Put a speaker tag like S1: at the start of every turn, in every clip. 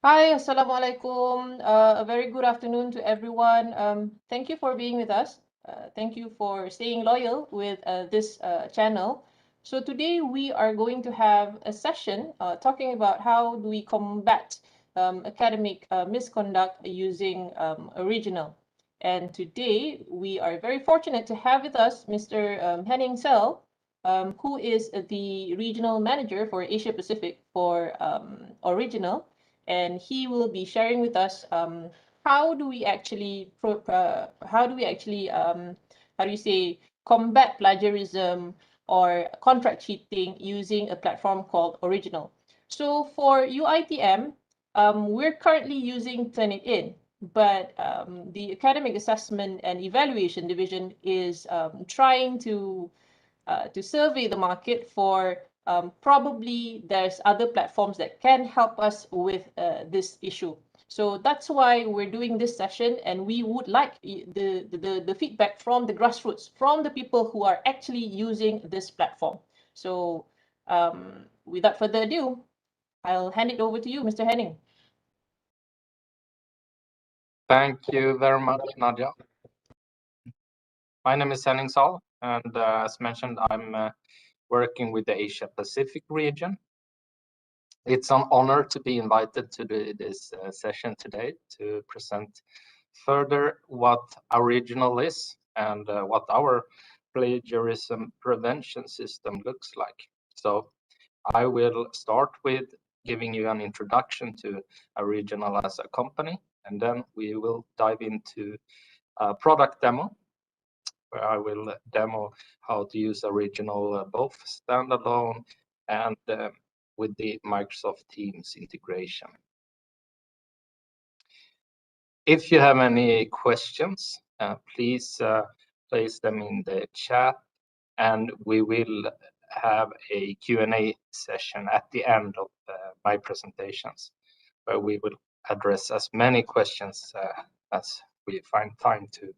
S1: Hi, Assalamualaikum. A very good afternoon to everyone. Thank you for being with us. Thank you for staying loyal with this channel. So today we are going to have a session talking about how do we combat academic misconduct using Ouriginal. And today we are very fortunate to have with us Mr. Henning Sel, who is the regional manager for Asia Pacific for Ouriginal, and he will be sharing with us how do we actually how do you say combat plagiarism or contract cheating using a platform called Ouriginal. So for UITM, we're currently using Turnitin, but the Academic Assessment and Evaluation Division is trying to survey the market for probably there's other platforms that can help us with this issue. So that's why we're doing this session, and we would like the feedback from the grassroots, from the people who are actually using this platform. So without further ado, I'll hand it over to you, Mr. Henning.
S2: Thank you very much, Nadia. My name is Henning Sahl, and as mentioned, I'm working with the Asia Pacific region. It's an honor to be invited to this session today to present further what Ouriginal is and what our plagiarism prevention system looks like. So I will start with giving you an introduction to Ouriginal as a company, and then we will dive into a product demo where I will demo how to use Ouriginal both standalone and with the Microsoft Teams integration. If you have any questions, please place them in the chat, and we will have a Q&A session at the end of my presentations, where we will address as many questions as we find time to.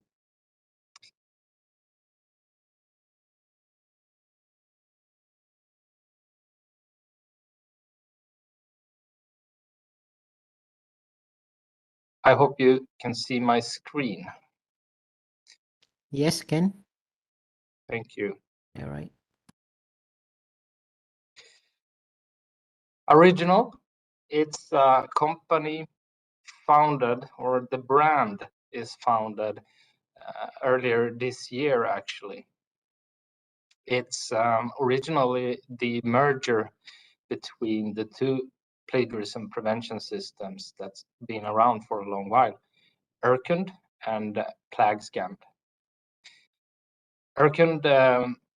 S2: I hope you can see my screen.
S3: Yes, Ken.
S2: Thank you.
S3: All right.
S2: Ouriginal, it's a company founded, or the brand is founded earlier this year, actually. It's originally the merger between the two plagiarism prevention systems that's been around for a long while, Urkund and PlagScan. Urkund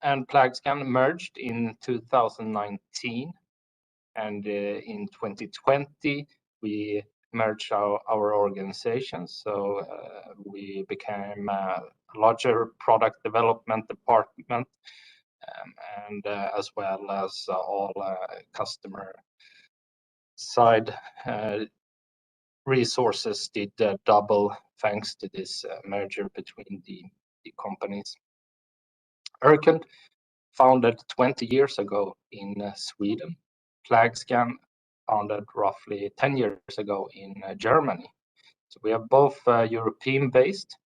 S2: and PlagScan merged in 2019, and in 2020 we merged our organizations, so we became a larger product development department, and as well as all customer side resources did double thanks to this merger between the companies. Urkund founded 20 years ago in Sweden. PlagScan founded roughly 10 years ago in Germany. So we are both European based,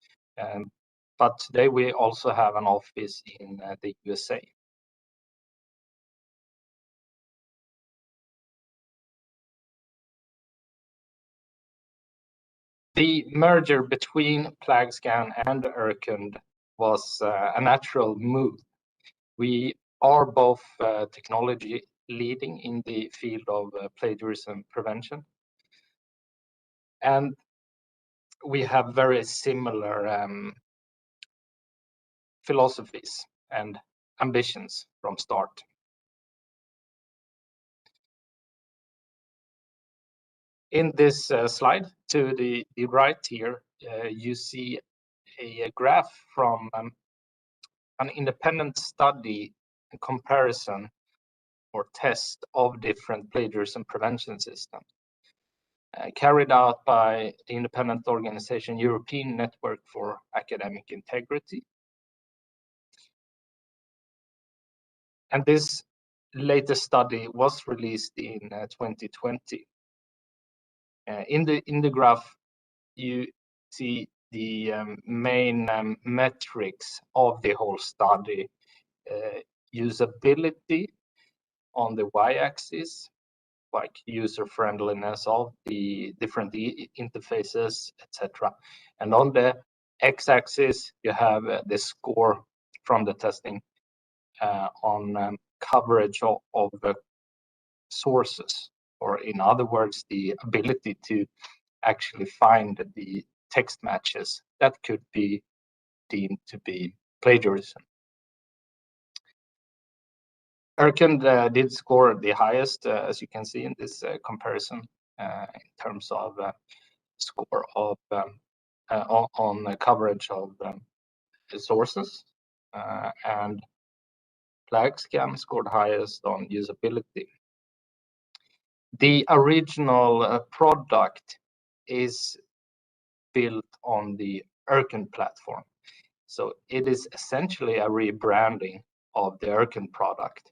S2: but today we also have an office in the USA. The merger between PlagScan and Urkund was a natural move. We are both technology leading in the field of plagiarism prevention, and we have very similar philosophies and ambitions from start. In this slide to the right here, you see a graph from an independent study comparison or test of different plagiarism prevention systems carried out by the independent organization European Network for Academic Integrity. And this latest study was released in 2020. In the graph, you see the main metrics of the whole study. Usability on the y-axis, like user friendliness of the different interfaces, etc. And on the x-axis, you have the score from the testing on coverage of sources, or in other words, the ability to actually find the text matches that could be deemed to be plagiarism. Erkend did score the highest, as you can see in this comparison, in terms of score of on the coverage of the sources, and Plagiarism scored highest on usability. The original product is built on the Erkend platform, so it is essentially a rebranding of the Erkend product,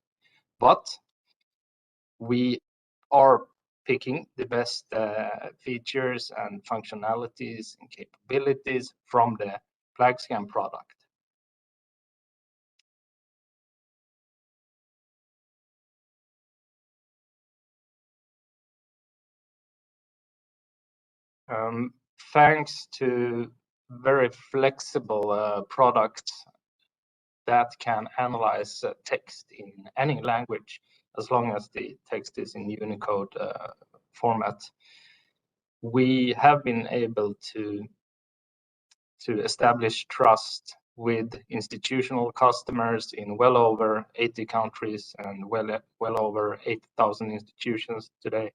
S2: but we are picking the best features and functionalities and capabilities from the Plagiarism product. Thanks to very flexible products that can analyze text in any language, as long as the text is in Unicode format, we have been able to establish trust with institutional customers in well over 80 countries and well over 8,000 institutions today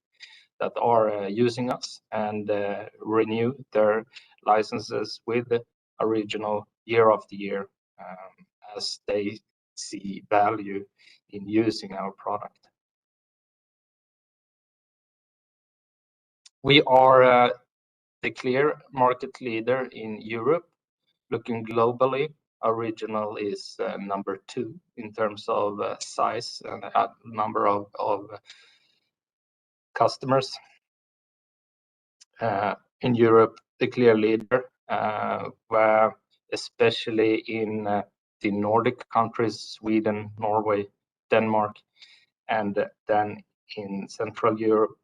S2: that are using us and renew their licenses with Ouriginal year after year, as they see value in using our product. We are the clear market leader in Europe. Looking globally, Ouriginal is number 2 in terms of size and number of customers. In Europe, the clear leader, where especially in the Nordic countries, Sweden, Norway, Denmark, and then in Central Europe,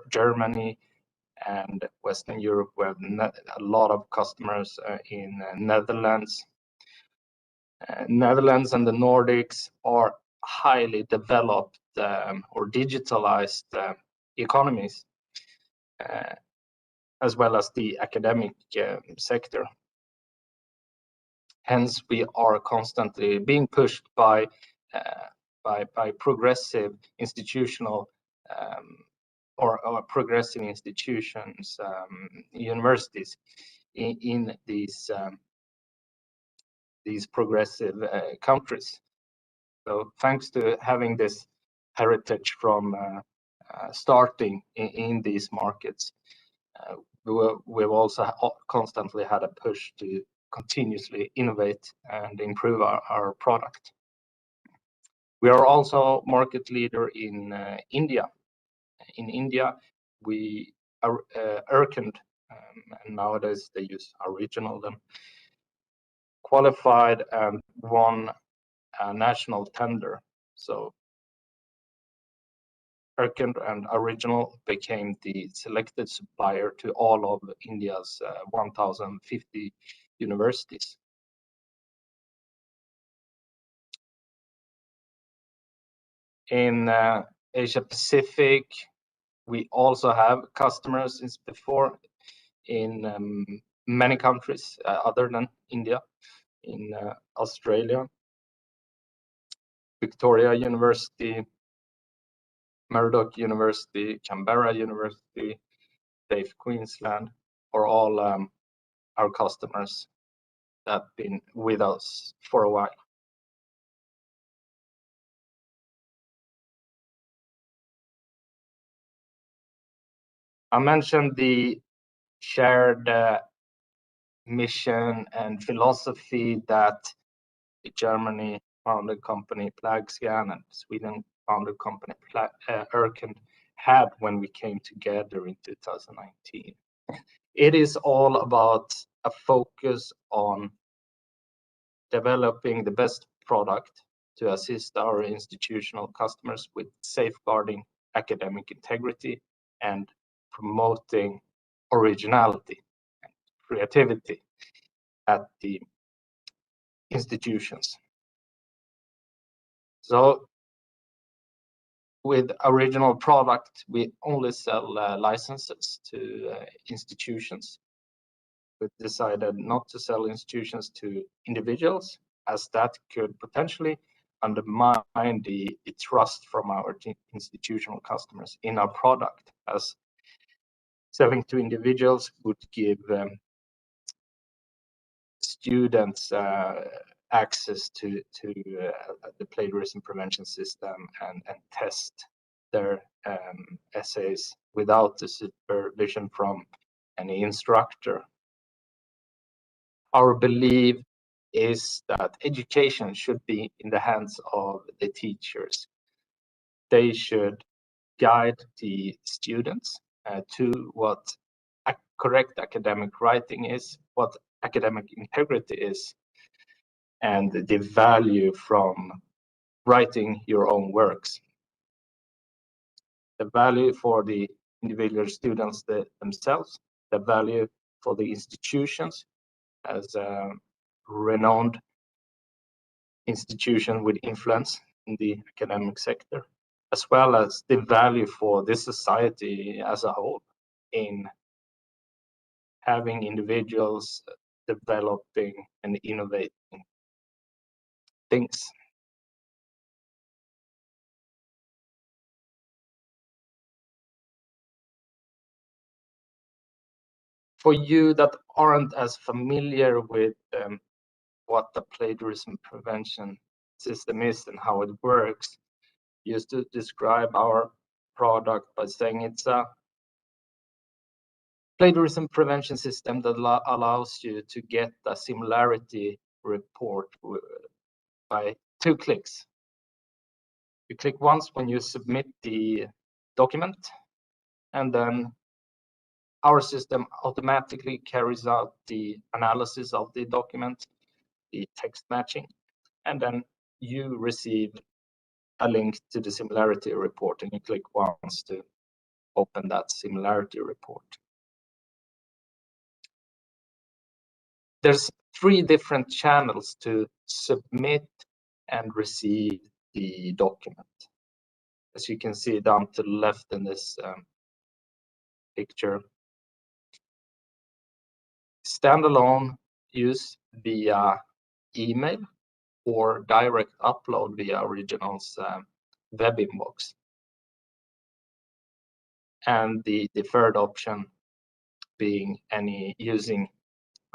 S2: Germany, and Western Europe, we have a lot of customers in Netherlands. Netherlands and the Nordics are highly developed or digitalized economies, as well as the academic sector. Hence, we are constantly being pushed by progressive institutional or progressive institutions, universities in these progressive countries. So thanks to having this heritage from starting in these markets, we've also constantly had a push to continuously innovate and improve our product. We are also market leader in India. In India, we are Erkend, and nowadays they use Ouriginal, then qualified and won a national tender. So Erkend and Ouriginal became the selected supplier to all of India's 1,050 universities. In Asia Pacific, we also have customers since before in many countries other than India, in Australia, Victoria University, Murdoch University, Canberra University, TAFE Queensland, are all our customers that have been with us for a while. I mentioned the shared mission and philosophy that the Germany founded company Plagiarism and Sweden founded company Erkend had when we came together in 2019. It is all about a focus on developing the best product to assist our institutional customers with safeguarding academic integrity and promoting originality and creativity at the institutions. So with original product, we only sell licenses to institutions. We decided not to sell institutions to individuals, as that could potentially undermine the trust from our institutional customers in our product, as selling to individuals would give students access to the plagiarism prevention system and test their essays without the supervision from any instructor. Our belief is that education should be in the hands of the teachers. They should guide the students to what correct academic writing is, what academic integrity is, and the value from writing your own works. The value for the individual students themselves, the value for the institutions as a renowned institution with influence in the academic sector, as well as the value for this society as a whole in having individuals developing and innovating things. For you that aren't as familiar with what the plagiarism prevention system is and how it works, used to describe our product by saying it's a plagiarism prevention system that allows you to get a similarity report by 2 clicks. You click once when you submit the document, and then our system automatically carries out the analysis of the document, the text matching, and then you receive a link to the similarity report, and you click once to open that similarity report. There's 3 different channels to submit and receive the document. As you can see down to the left in this picture, standalone use via email or direct upload via Ouriginal's web inbox. And the third option being using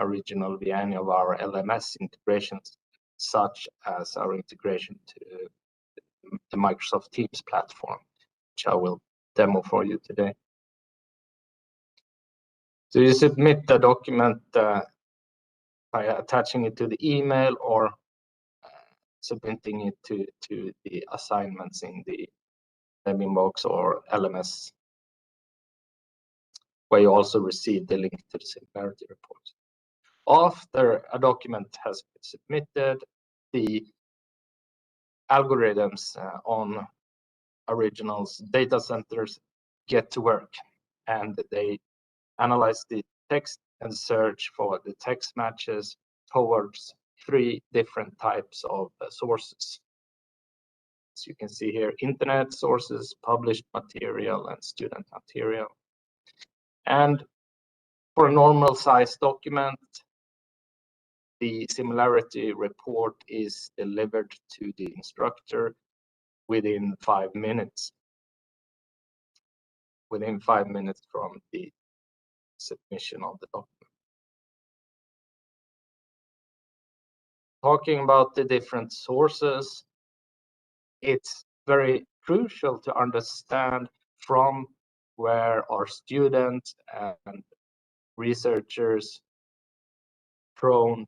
S2: Ouriginal via any of our LMS integrations, such as our integration to the Microsoft Teams platform, which I will demo for you today. So you submit the document by attaching it to the email or submitting it to the assignments in the web inbox or LMS, where you also receive the link to the similarity report. After a document has been submitted, the algorithms on Ouriginal's data centers get to work, and they analyze the text and search for the text matches towards 3 different types of sources. As you can see here, internet sources, published material, and student material. And for a normal size document, the similarity report is delivered to the instructor within 5 minutes. Within 5 minutes from the submission of the document. Talking about the different sources, it's very crucial to understand from where our students and researchers prone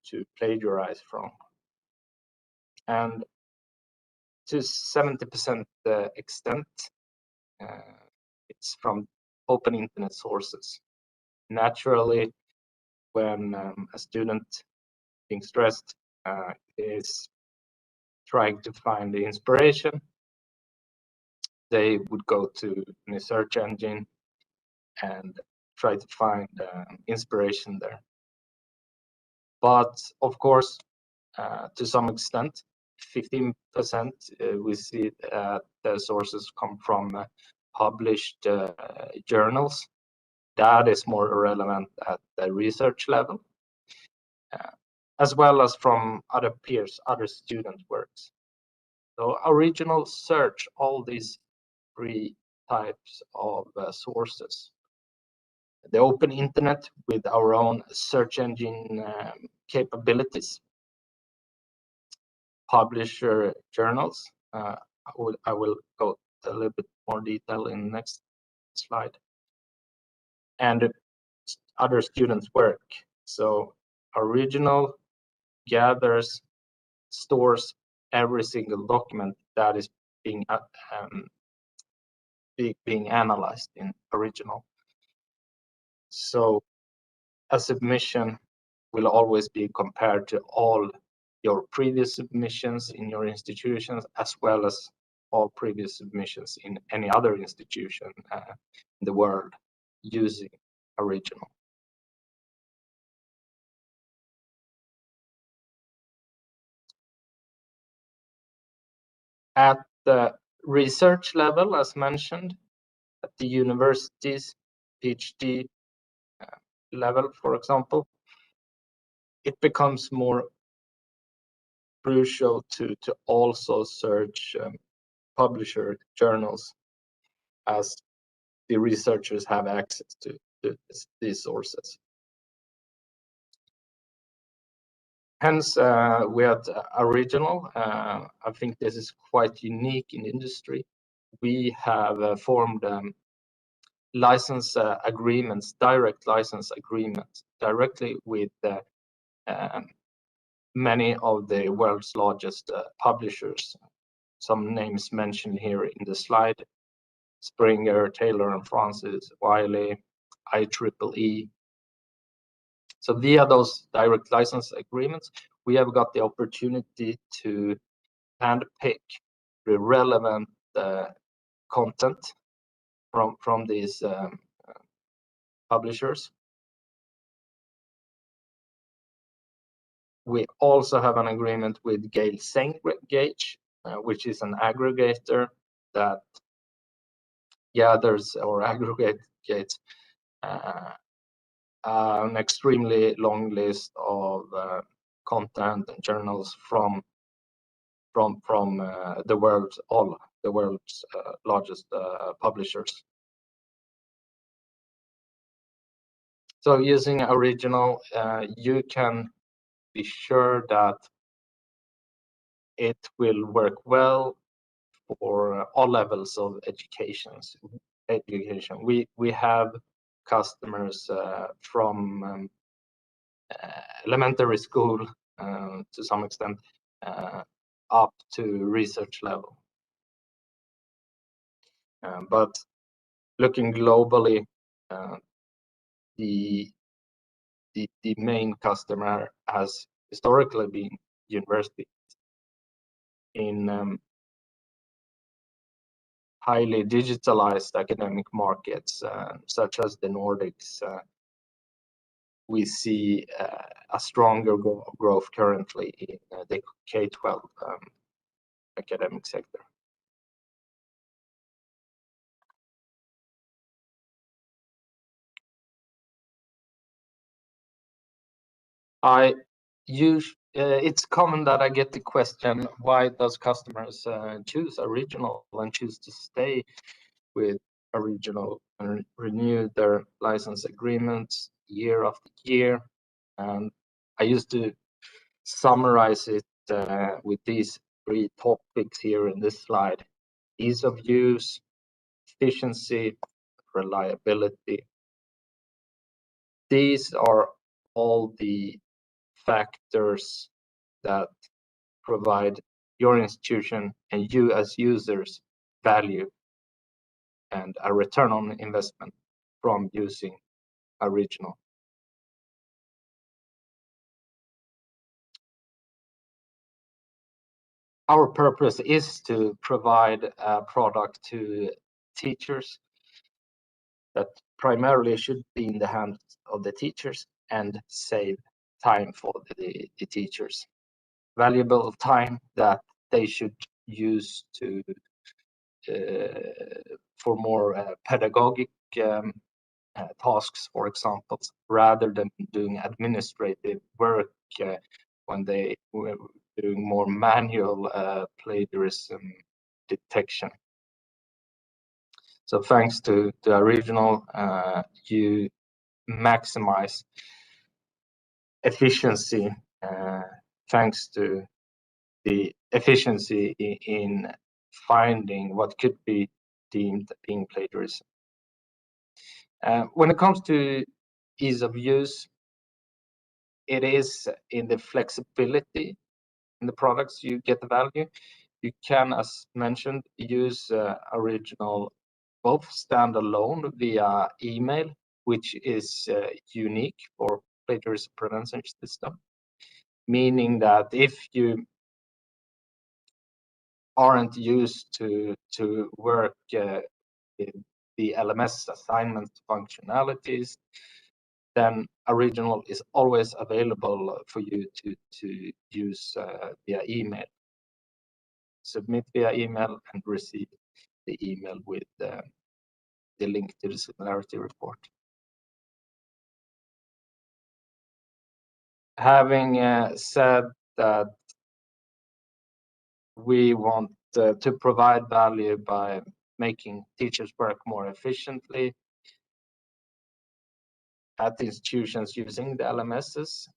S2: to plagiarize from. And to 70% extent, it's from open internet sources. Naturally, when a student being stressed is trying to find the inspiration, they would go to a search engine and try to find inspiration there. But of course, to some extent, 15% we see the sources come from published journals. That is more relevant at the research level, as well as from other peers, other student works. So Ouriginal search all these three types of sources. The open internet with our own search engine capabilities, publisher journals. I will go a little bit more detail in the next slide. And other students' work. So Ouriginal gathers, stores every single document that is being analyzed in Ouriginal. So a submission will always be compared to all your previous submissions in your institutions, as well as all previous submissions in any other institution in the world using Ouriginal. At the research level, as mentioned, at the universities, PhD level, for example, it becomes more crucial to also search publisher journals, as the researchers have access to these sources. Hence, we had Ouriginal. I think this is quite unique in the industry. We have formed license agreements, direct license agreements, directly with many of the world's largest publishers. Some names mentioned here in the slide: Springer, Taylor and Francis, Wiley, IEEE. So via those direct license agreements, we have got the opportunity to handpick the relevant content from these publishers. We also have an agreement with Gale Cengage, which is an aggregator that gathers or aggregates an extremely long list of content and journals from the world's largest publishers. So using Ouriginal, you can be sure that it will work well for all levels of education. We have customers from elementary school to some extent up to research level. But looking globally, the main customer has historically been university. In highly digitalized academic markets, such as the Nordics, we see a stronger growth currently in the K-12 academic sector. It's common that I get the question, why does customers choose Ouriginal and choose to stay with Ouriginal and renew their license agreements year after year? And I used to summarize it with these three topics here in this slide: ease of use, efficiency, reliability. These are all the factors that provide your institution and you as users value. and a return on investment from using Ouriginal. Our purpose is to provide a product to teachers that primarily should be in the hands of the teachers and save time for the teachers. Valuable time that they should use to for more pedagogic tasks, for example, rather than doing administrative work when they were doing more manual plagiarism detection. So thanks to Ouriginal, you maximize efficiency thanks to the efficiency in finding what could be deemed being plagiarism. When it comes to ease of use, it is in the flexibility in the products you get the value. You can, as mentioned, use Ouriginal both standalone via email, which is unique for plagiarism prevention system, meaning that if you aren't used to work with the LMS assignment functionalities, then Ouriginal is always available for you to use via email. Submit via email and receive the email with the link to the Similarity Report. Having said that, we want to provide value by making teachers work more efficiently at the institutions using the LMSs.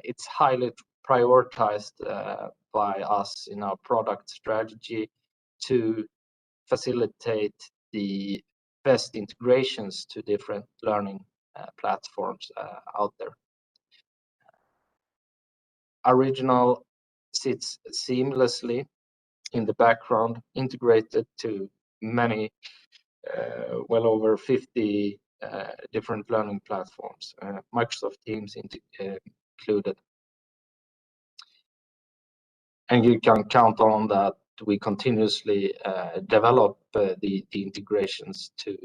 S2: It's highly prioritized by us in our product strategy to facilitate the best integrations to different learning platforms out there. Ouriginal sits seamlessly in the background, integrated to many, well over 50 different learning platforms, Microsoft Teams included. And you can count on that we continuously develop the integrations to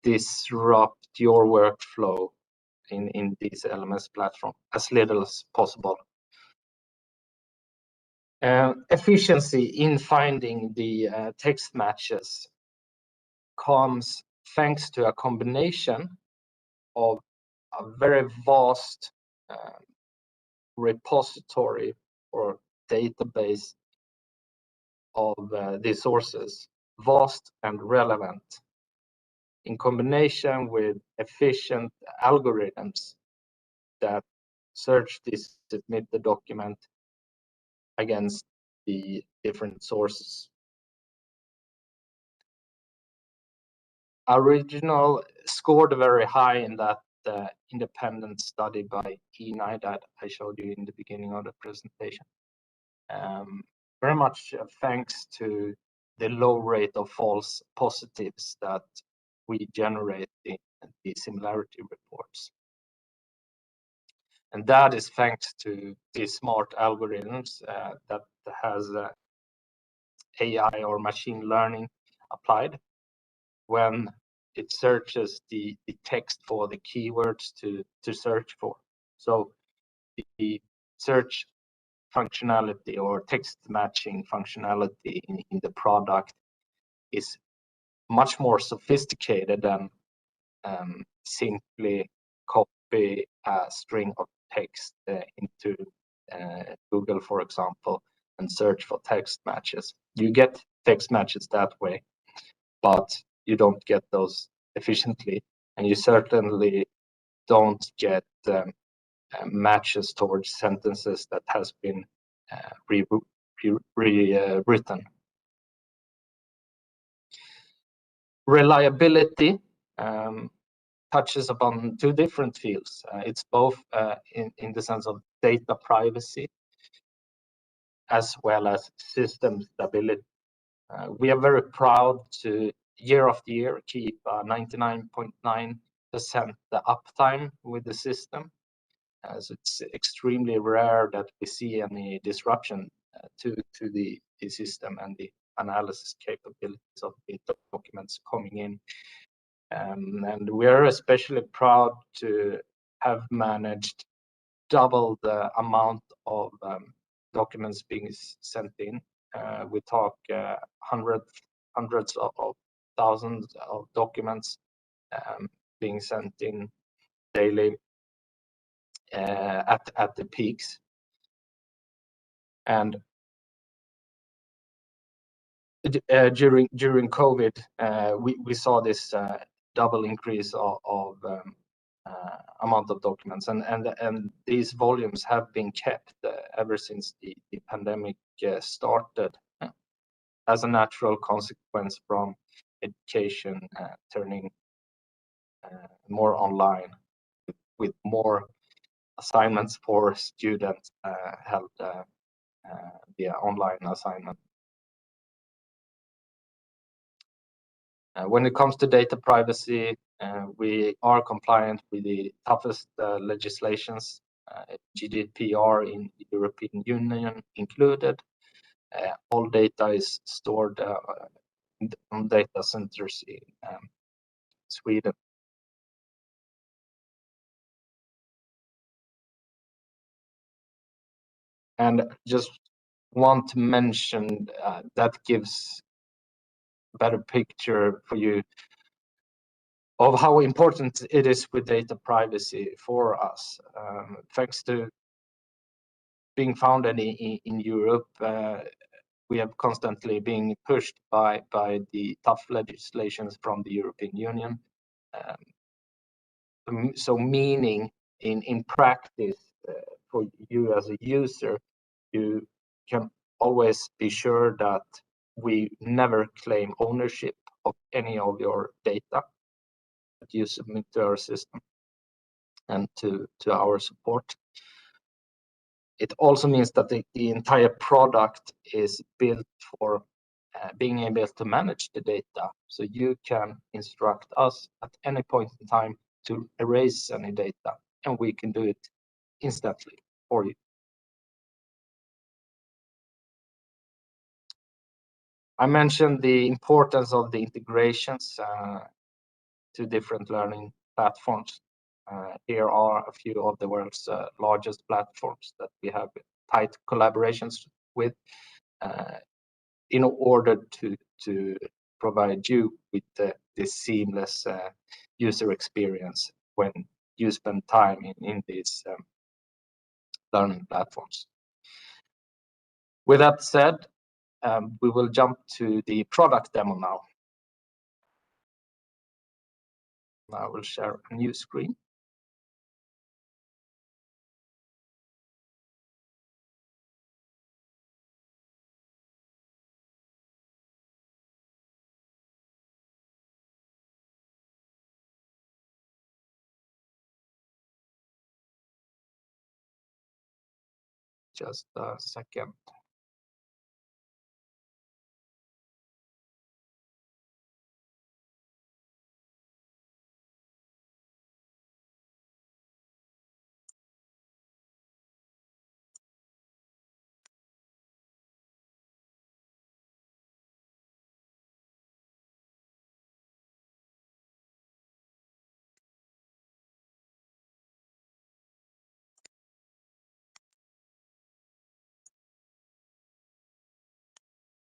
S2: disrupt your workflow in this LMS platform as little as possible. Efficiency in finding the text matches comes thanks to a combination of a very vast repository or database of these sources, vast and relevant, in combination with efficient algorithms that search this, submit the document against the different sources. Ouriginal scored very high in that independent study by E9 that I showed you in the beginning of the presentation. Very much thanks to the low rate of false positives that we generate in the similarity reports. And that is thanks to the smart algorithms that has AI or machine learning applied when it searches the text for the keywords to search for. So the search functionality or text matching functionality in the product is much more sophisticated than simply copy a string of text into Google, for example, and search for text matches. You get text matches that way, but you don't get those efficiently, and you certainly don't get matches towards sentences that has been rewritten. Reliability touches upon two different fields. It's both in the sense of data privacy as well as system stability. We are very proud to year after year keep 99.9% the uptime with the system, as it's extremely rare that we see any disruption to the system and the analysis capabilities of the documents coming in. And we are especially proud to have managed double the amount of documents being sent in. We talk hundreds of thousands of documents being sent in daily at the peaks. And during COVID, we saw this double increase of amount of documents, and these volumes have been kept ever since the pandemic started, as a natural consequence from education turning more online, with more assignments for students held via online assignment. When it comes to data privacy, we are compliant with the toughest legislations, GDPR in the European Union included. All data is stored on data centers in Sweden. And just want to mention that gives a better picture for you of how important it is with data privacy for us. Thanks to being founded in Europe, we have constantly been pushed by the tough legislations from the European Union. So meaning in practice, for you as a user, you can always be sure that we never claim ownership of any of your data that you submit to our system and to our support. It also means that the entire product is built for being able to manage the data. So you can instruct us at any point in time to erase any data, and we can do it instantly for you. I mentioned the importance of the integrations to different learning platforms. Here are a few of the world's largest platforms that we have tight collaborations with in order to provide you with this seamless user experience when you spend time in these learning platforms. With that said, we will jump to the product demo now. I will share a new screen. Just a second.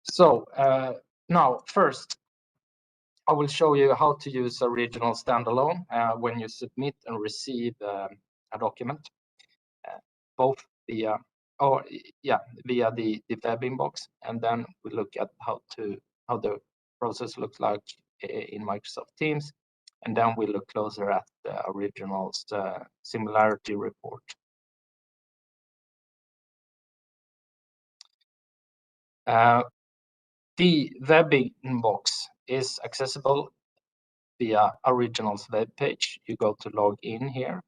S2: So now, first, I will show you how to use Ouriginal Standalone when you submit and receive a document, both via the web inbox, and then we look at how the process looks like in Microsoft Teams, and then we look closer at the Ouriginal's Similarity Report. The web inbox is accessible via Ouriginal's web page. You go to log in here.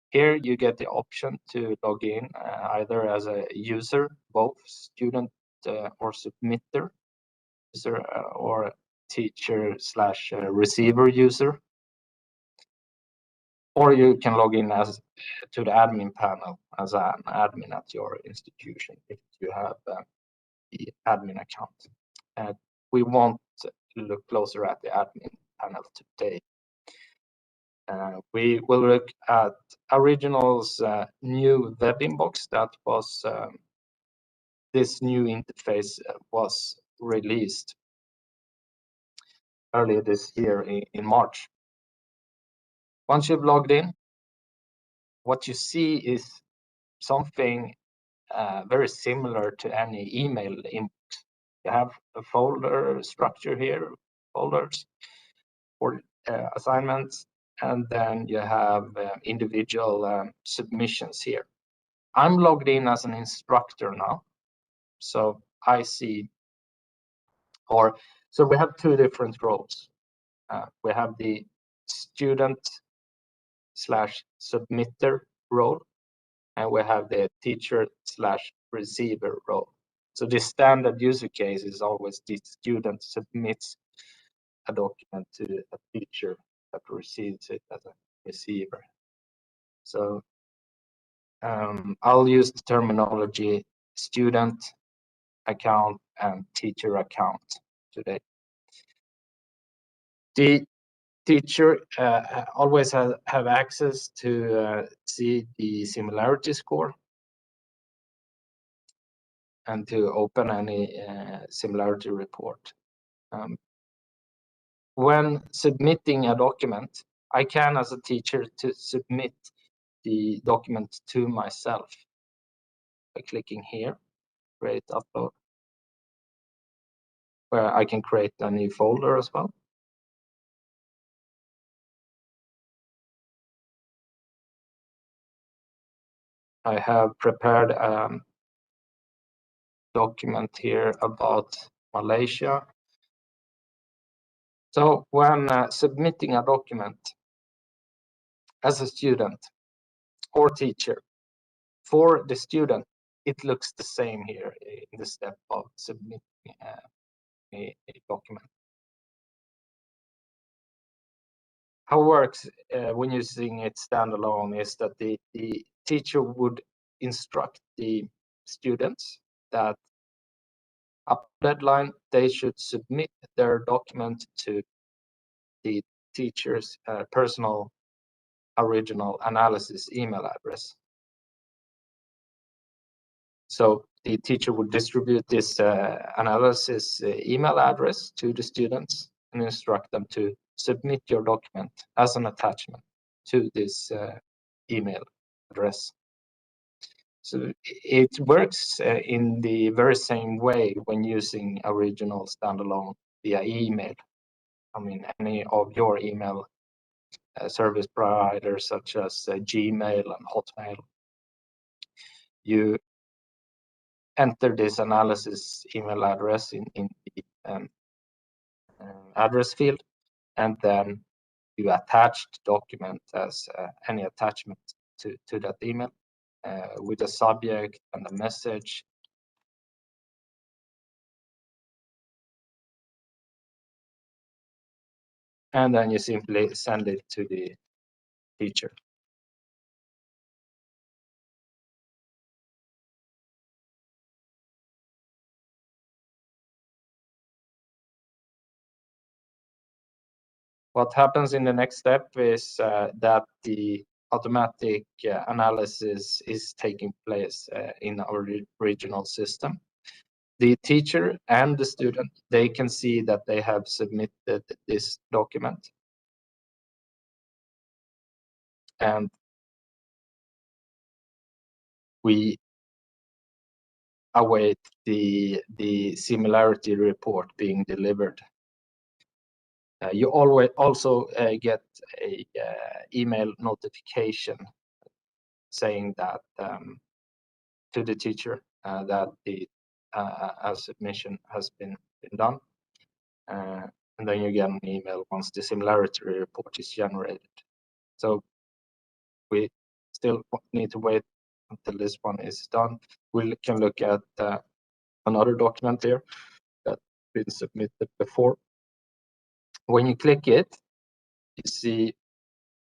S2: Here you get the option to log in either as a user, both student or submitter user or teacher/receiver user, or you can log in as to the admin panel as an admin at your institution if you have the admin account. We won't look closer at the admin panel today. We will look at Ouriginal's new web inbox. That was this new interface was released earlier this year in March. Once you've logged in, what you see is something very similar to any email inbox. You have a folder structure here, folders for assignments, and then you have individual submissions here. I'm logged in as an instructor now, so I see, so we have two different roles. We have the student/submitter role, and we have the teacher/receiver role. So the standard user case is always the student submits a document to a teacher that receives it as a receiver. So I'll use the terminology student account and teacher account today. The teacher always have access to see the similarity score and to open any similarity report. When submitting a document, I can, as a teacher, to submit the document to myself by clicking here, create upload, where I can create a new folder as well. I have prepared a document here about Malaysia. So when submitting a document as a student or teacher, for the student, it looks the same here in the step of submitting a document. How it works when using it standalone is that the teacher would instruct the students that up deadline they should submit their document to the teacher's personal original analysis email address. So the teacher would distribute this analysis email address to the students and instruct them to submit your document as an attachment to this email address. So it works in the very same way when using Ouriginal standalone via email. I mean, any of your email service providers such as Gmail and Hotmail. You enter this analysis email address in the address field, and then you attach the document as any attachment to that email with a subject and a message. And then you simply send it to the teacher. What happens in the next step is that the automatic analysis is taking place in our Ouriginal system. The teacher and the student, they can see that they have submitted this document. And we await the similarity report being delivered. You always also get a email notification saying that to the teacher that the submission has been done, and then you get an email once the similarity report is generated. So we still need to wait until this one is done. We can look at another document here that's been submitted before. When you click it, you see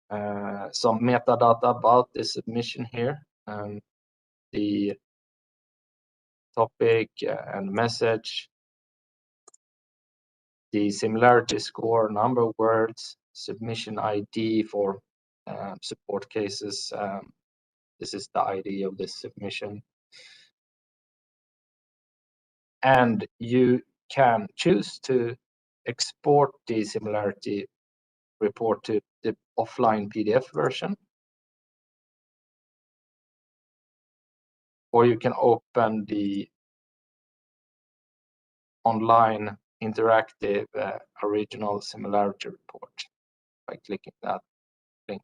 S2: some metadata about the submission here, the topic and message, the similarity score, number of words, submission ID for support cases. This is the ID of the submission. And you can choose to export the similarity report to the offline PDF version, or you can open the online interactive original similarity report by clicking that link.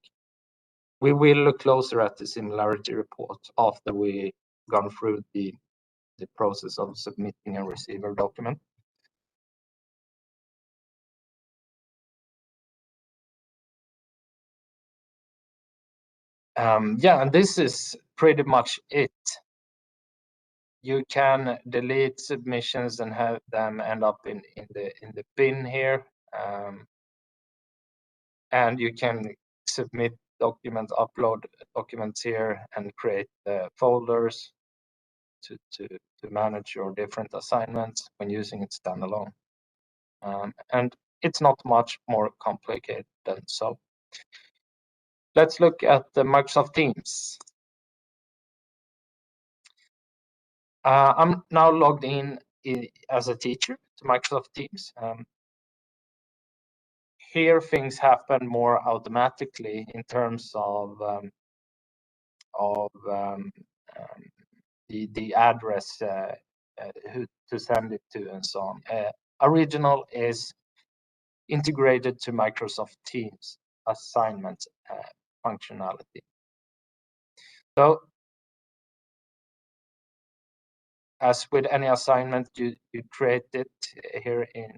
S2: We will look closer at the similarity report after we gone through the process of submitting a receiver document. Yeah, and this is pretty much it. You can delete submissions and have them end up in the bin here, and you can submit documents, upload documents here, and create folders to manage your different assignments when using it standalone. And it's not much more complicated than so. Let's look at the Microsoft Teams. I'm now logged in as a teacher to Microsoft Teams. Here things happen more automatically in terms of the address who to send it to and so on. Ouriginal is integrated to Microsoft Teams assignment functionality. So as with any assignment, you create it here in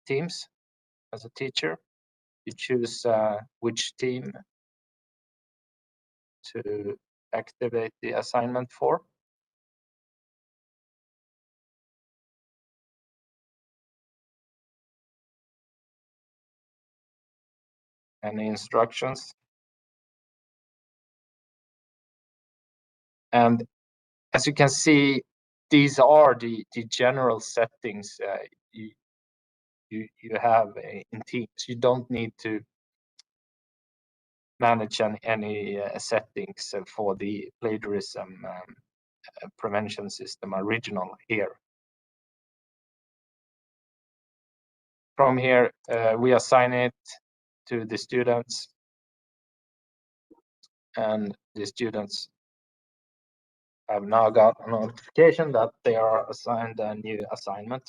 S2: Teams as a teacher. You choose which team to activate the assignment for. Any instructions. And as you can see, these are the general settings you have in Teams. You don't need to manage any settings for the plagiarism prevention system Ouriginal here. From here, we assign it to the students, and the students have now got a notification that they are assigned a new assignment.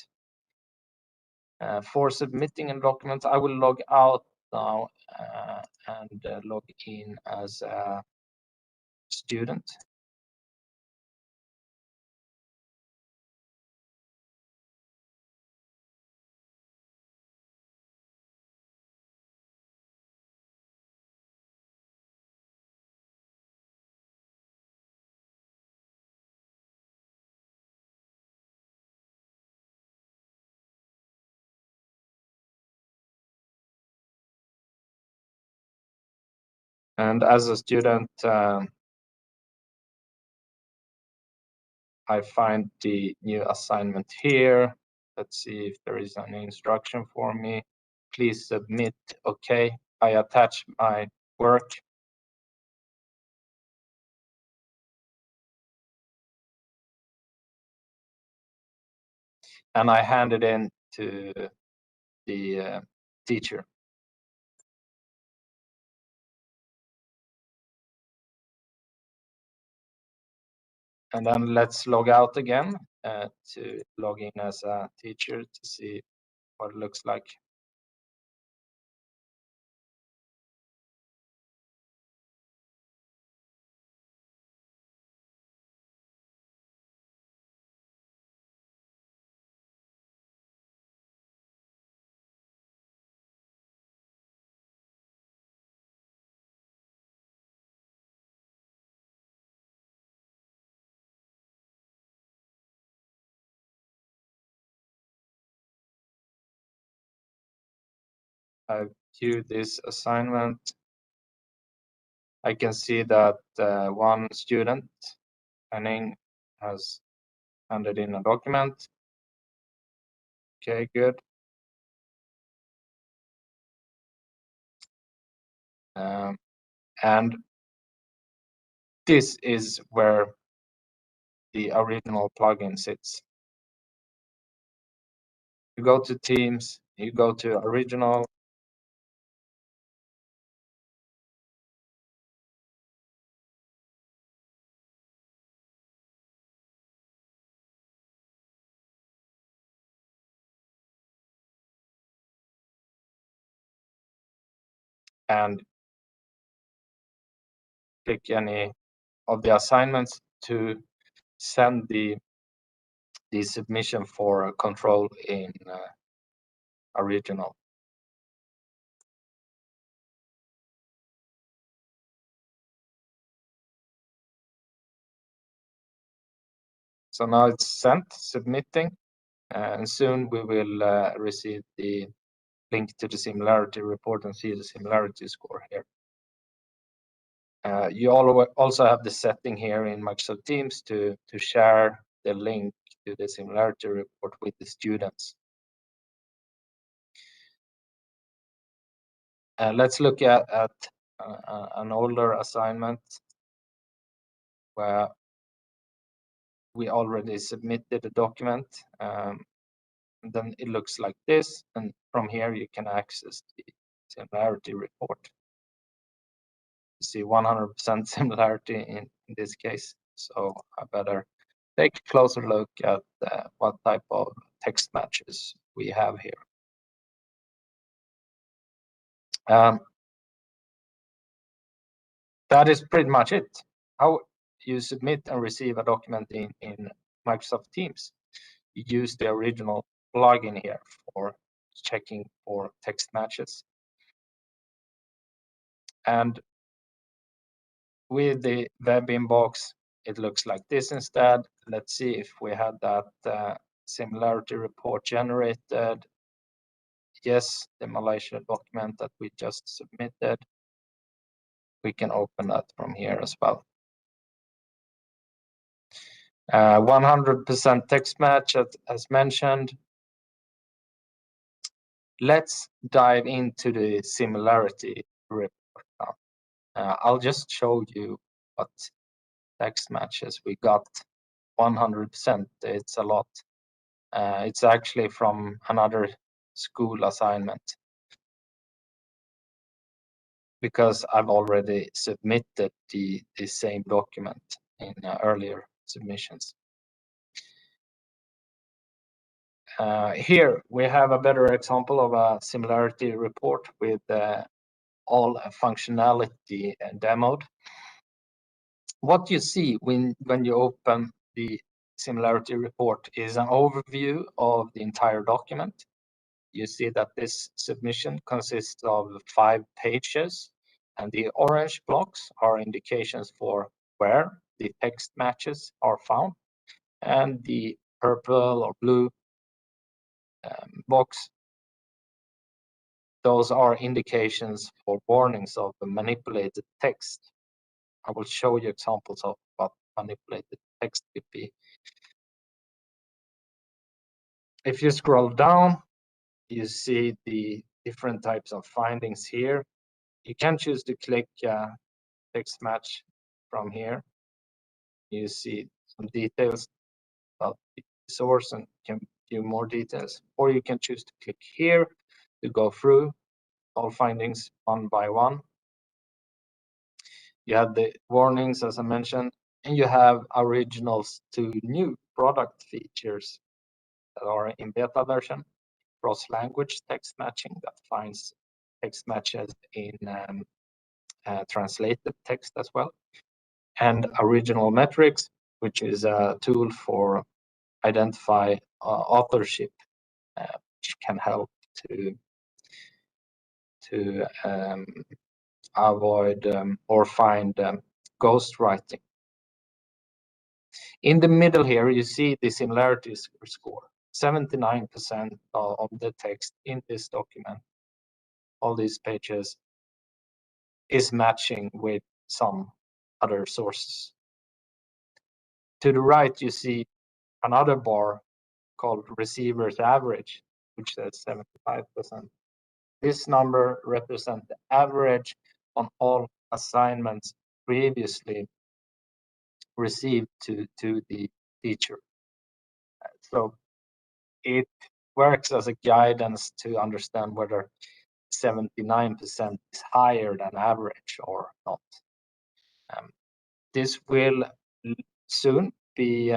S2: For submitting a document, I will log out now and log in as a student. And as a student, I find the new assignment here. Let's see if there is any instruction for me. Please submit. Okay, I attach my work. And I hand it in to the teacher. And then let's log out again to log in as a teacher to see what it looks like. I view this assignment, I can see that one student, Henning, has handed in a document. Okay, good. And this is where the original plugin sits. You go to Teams, you go to Original, and click any of the assignments to send the submission for control in Original. So now it's sent, submitting, and soon we will receive the link to the similarity report and see the similarity score here. You also have the setting here in Microsoft Teams to share the link to the similarity report with the students. Let's look at an older assignment where we already submitted a document. And then it looks like this, and from here you can access the similarity report. You see 100% similarity in this case, so I better take a closer look at what type of text matches we have here. That is pretty much it. How you submit and receive a document in Microsoft Teams. You use the original plugin here for checking for text matches. And with the web inbox, it looks like this instead. Let's see if we had that similarity report generated. Yes, the Malaysia document that we just submitted. We can open that from here as well. 100% text match as mentioned. Let's dive into the similarity report now. I'll just show you what text matches we got. 100%, it's a lot. It's actually from another school assignment because I've already submitted the same document in earlier submissions. Here we have a better example of a similarity report with all functionality demoed. What you see when you open the similarity report is an overview of the entire document. You see that this submission consists of 5 pages, and the orange blocks are indications for where the text matches are found, and the purple or blue box, those are indications for warnings of the manipulated text. I will show you examples of what manipulated text could be. If you scroll down, you see the different types of findings here. You can choose to click text match from here. You see some details about the source and can view more details, or you can choose to click here to go through all findings one by one. You have the warnings, as I mentioned, and you have originals to new product features that are in beta version, cross-language text matching that finds text matches in translated text as well, and original metrics, which is a tool for identify authorship, which can help to avoid or find ghostwriting. In the middle here, you see the similarity score. 79% of the text in this document all these pages is matching with some other sources. To the right, you see another bar called receiver's average, which says 75%. This number represents the average on all assignments previously received to the teacher. So it works as a guidance to understand whether 79% is higher than average or not. This will soon be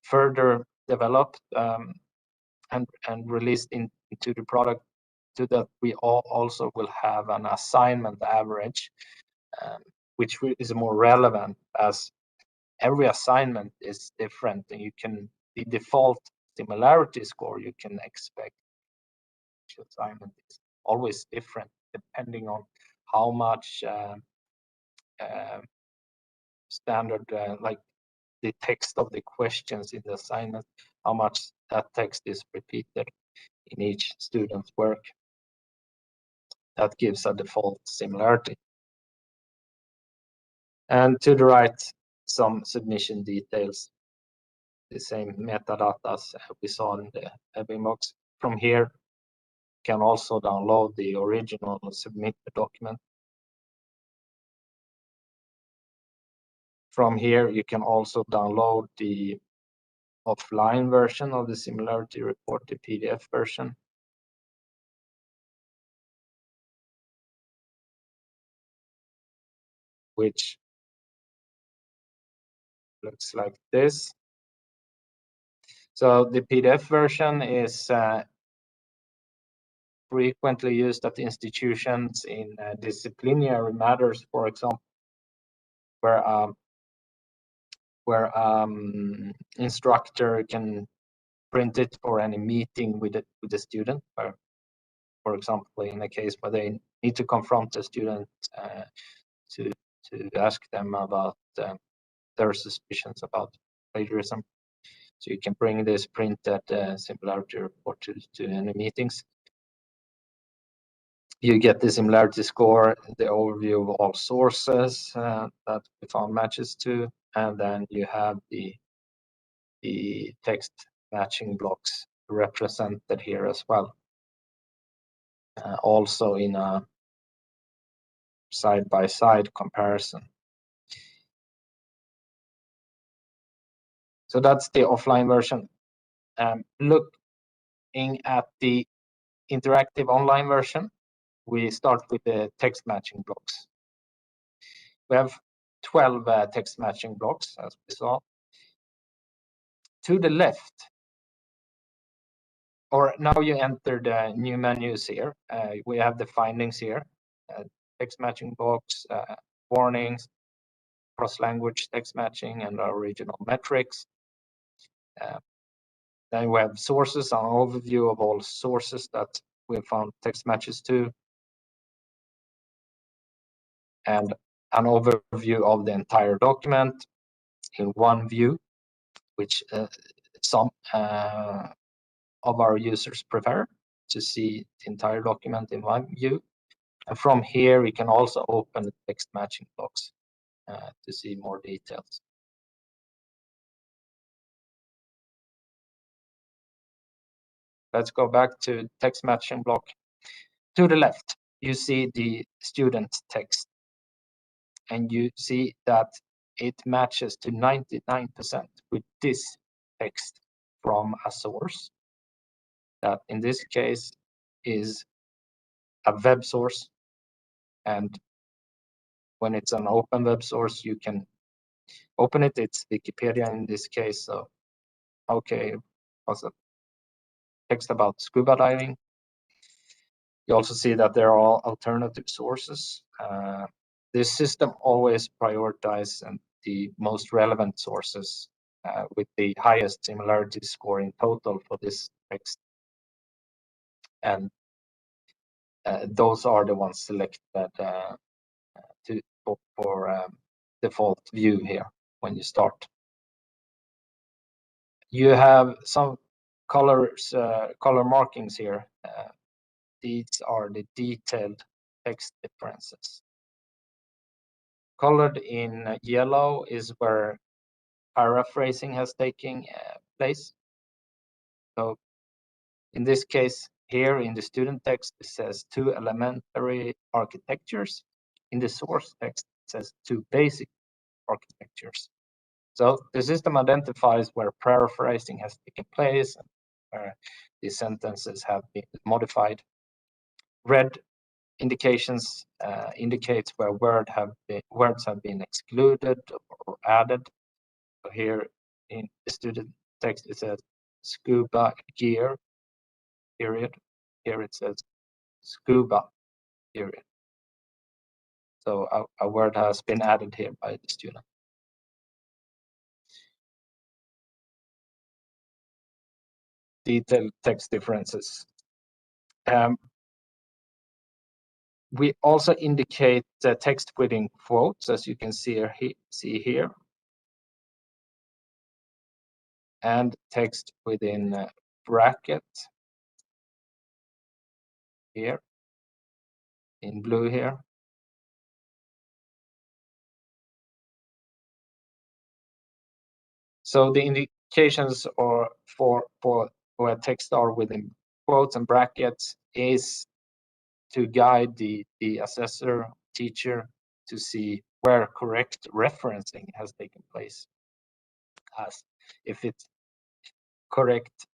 S2: further developed and released into the product, so that we also will have an assignment average, which is more relevant, as every assignment is different, and you can, the default similarity score you can expect each assignment is always different depending on how much standard like the text of the questions in the assignment, how much that text is repeated in each student's work. That gives a default similarity. And to the right, some submission details, the same metadata as we saw in the heading box. From here, you can also download the original submitted document. From here, you can also download the offline version of the Similarity Report, the PDF version. Which looks like this. So the PDF version is frequently used at institutions in disciplinary matters, for example, where instructor can print it for any meeting with the student, or, for example, in a case where they need to confront the student to ask them about their suspicions about plagiarism. So you can bring this printed Similarity Report to any meetings. You get the similarity score, the overview of all sources that we found matches to, and then you have the text matching blocks represented here as well. Also in a side-by-side comparison. So that's the offline version. Looking at the interactive online version, we start with the text matching blocks. We have 12 text matching blocks, as we saw. To the left, or now you enter the new menus here. We have the findings here, text matching blocks, warnings, cross-language text matching, and our regional metrics. Then we have sources, an overview of all sources that we found text matches to, and an overview of the entire document in one view, which some of our users prefer, to see the entire document in one view. And from here, we can also open the text matching blocks to see more details. Let's go back to text matching block. To the left, you see the student text, and you see that it matches to 99% with this text from a source that in this case is a web source. And when it's an open web source, you can open it. It's Wikipedia in this case. So, okay, also text about scuba diving. You also see that there are alternative sources. This system always prioritizes the most relevant sources with the highest similarity score in total for this text. And those are the ones selected for default view here when you start. You have some color markings here these are the detailed text differences. Colored in yellow is where paraphrasing has taken place. So in this case, here in the student text, it says 2 elementary architectures. In the source text, it says 2 basic architectures. So the system identifies where paraphrasing has taken place and where these sentences have been modified. Red indications indicates where words have been excluded or added. So here in the student text, it says scuba gear, period. Here it says scuba, period. So a word has been added here by the student. Detailed text differences. We also indicate the text within quotes, as you can see here, and text within bracket here, in blue here. So the indications for where text are within quotes and brackets is to guide the assessor, teacher, to see where correct referencing has taken place. As if it's correct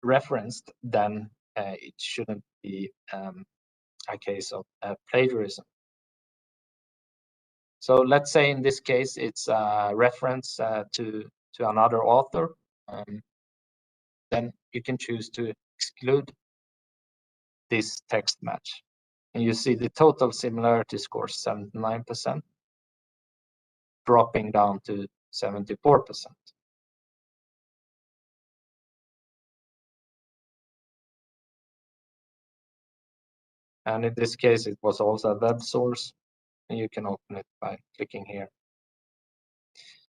S2: referenced, then it shouldn't be a case of plagiarism. So let's say in this case it's a reference to another author. Then you can choose to exclude this text match. And you see the total similarity score 79%, dropping down to 74%. And in this case, it was also a web source, and you can open it by clicking here.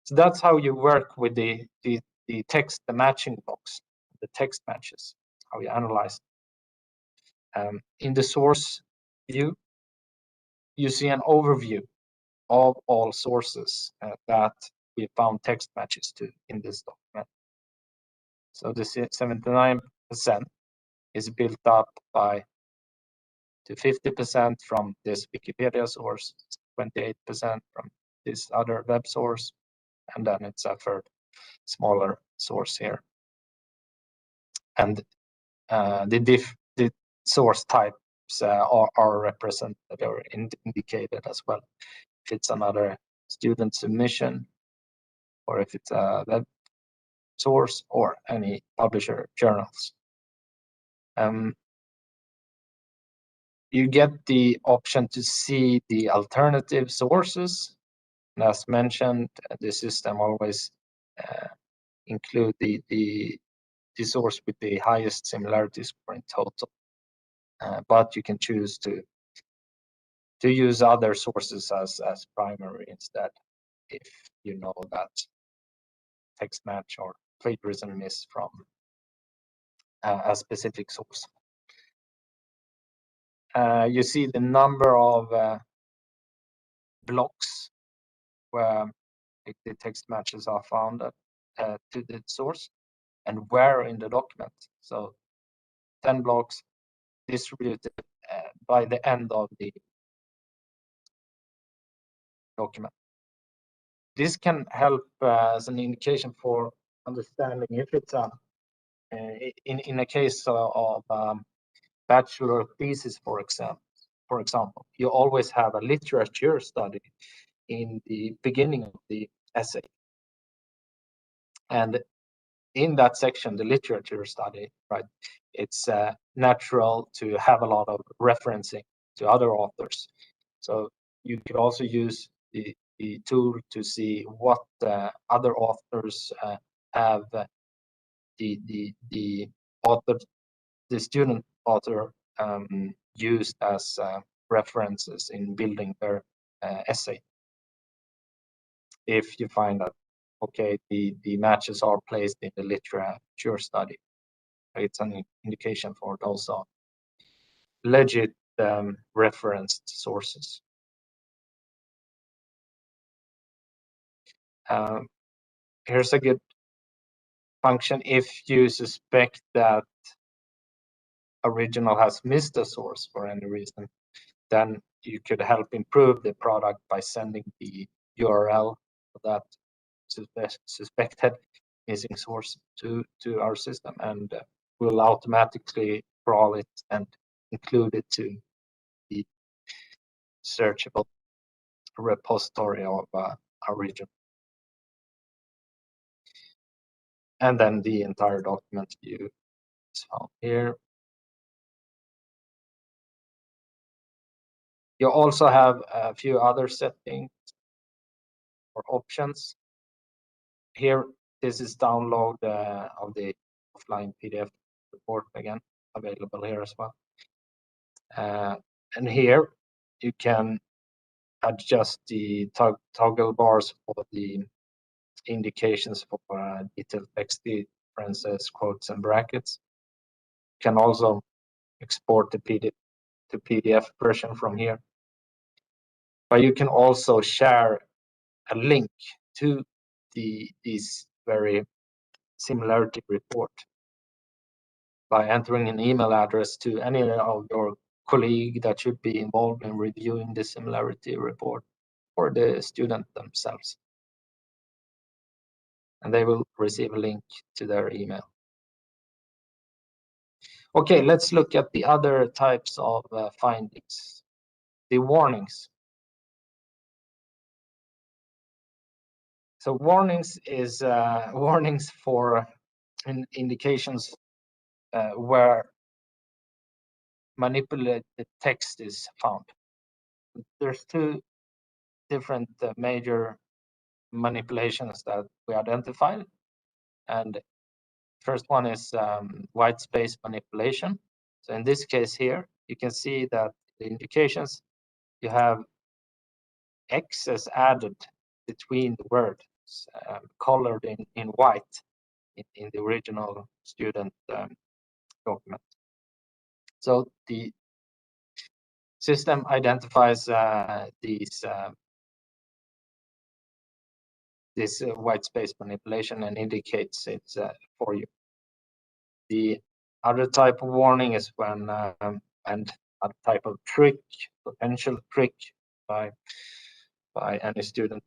S2: So that's how you work with the text, the matching box, the text matches, how you analyze. In the source view, you see an overview of all sources that we found text matches to in this document. So the 79% is built up by to 50% from this Wikipedia source, 28% from this other web source, and then it's a third smaller source here. And the source types are represented or indicated as well. If it's another student submission, or if it's a web source, or any publisher journals. You get the option to see the alternative sources. And as mentioned, the system always include the source with the highest similarity score in total. But you can choose to use other sources as primary instead, if you know that text match or plagiarism is from a specific source. You see the number of blocks where the text matches are found to the source and where in the document. So 10 blocks distributed by the end of the document. This can help as an indication for understanding if it's in a case of bachelor thesis, for example, you always have a literature study in the beginning of the essay. And in that section, the literature study, right, it's natural to have a lot of referencing to other authors. So you could also use the tool to see what other authors have the author, the student author used as references in building their essay. If you find that, okay, the matches are placed in the literature study, it's an indication for those legit referenced sources. Here's a good function if you suspect that Ouriginal has missed a source for any reason. Then you could help improve the product by sending the URL of that suspected missing source to our system, and we'll automatically crawl it and include it to the searchable repository of Ouriginal. And then the entire document view is found here. You also have a few other settings or options. Here, this is download of the offline PDF report, again, available here as well. And here you can adjust the toggle bars for the indications for detailed text differences, quotes, and brackets. You can also export the PDF version from here. But you can also share a link to this very Similarity Report by entering an email address to any of your colleague that should be involved in reviewing the Similarity Report, or the student themselves. And they will receive a link to their email. Okay, let's look at the other types of findings. The warnings. So warnings is warnings for indications where manipulated text is found. There's two different major manipulations that we identified, and first one is white space manipulation. So in this case here, you can see that the indications, you have X's added between the words, colored in white in the original student document. So the system identifies this white space manipulation and indicates it for you. The other type of warning is when and a type of trick, potential trick by any student,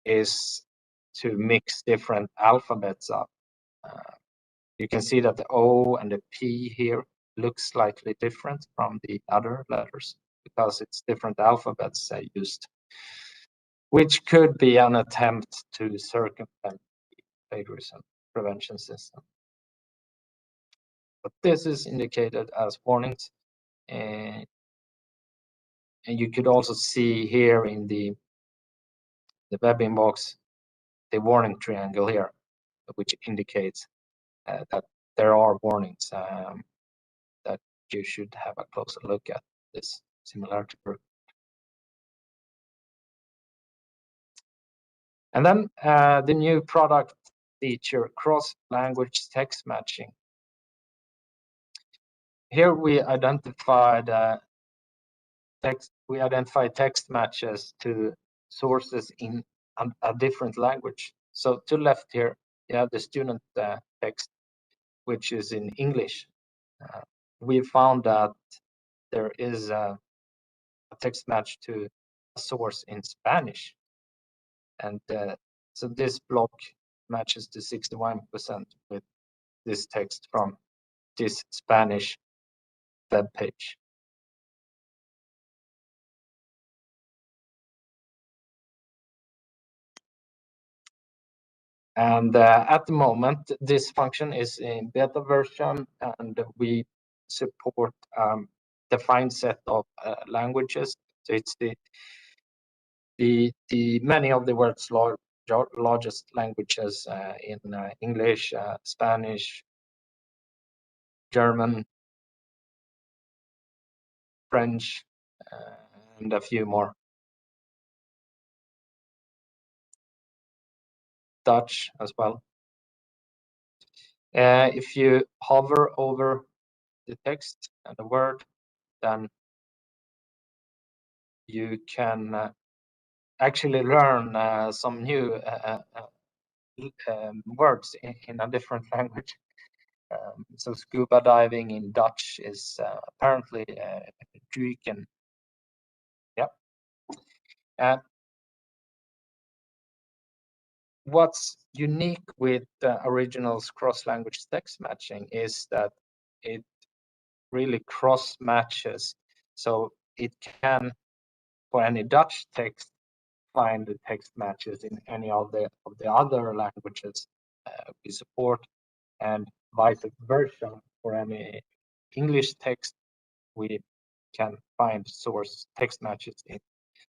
S2: is to mix different alphabets up. You can see that the O and the P here looks slightly different from the other letters because it's different alphabets used, which could be an attempt to circumvent the plagiarism prevention system. But this is indicated as warnings, and you could also see here in the web inbox the warning triangle here, which indicates that there are warnings that you should have a closer look at this similarity group. And then the new product feature, cross-language text matching. Here we identified text matches to sources in a different language. So to left here, you have the student text, which is in English. We found that there is a text match to a source in Spanish. And so this block matches to 61% with this text from this Spanish web page. And at the moment, this function is in beta version, and we support defined set of languages. So it's the many of the world's largest languages in English, Spanish, German, French, and a few more. Dutch as well. If you hover over the text, and a word, then you can actually learn some new words in a different language. So scuba diving in Dutch is apparently duiken. Yep. And what's unique with Original's cross-language text matching is that it really cross matches. So it can, for any Dutch text, find the text matches in any of the other languages we support, and vice versa. For any English text, we can find source text matches in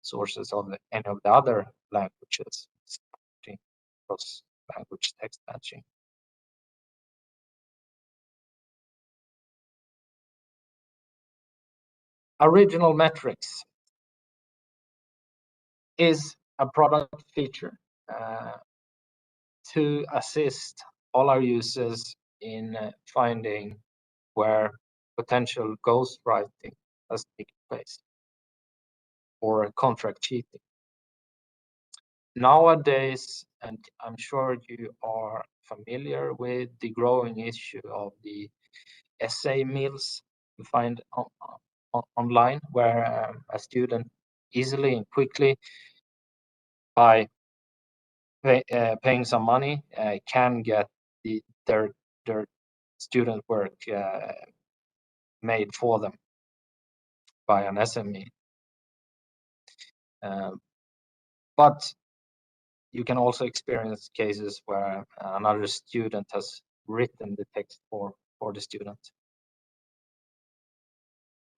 S2: sources of any of the other languages supporting cross-language text matching. Original metrics is a product feature to assist all our users in finding where potential ghostwriting has taken place or contract cheating. Nowadays, and I'm sure you are familiar with the growing issue of the essay mills you find online, where a student easily and quickly, by paying some money, can get their student work made for them by an SME. But you can also experience cases where another student has written the text for the student.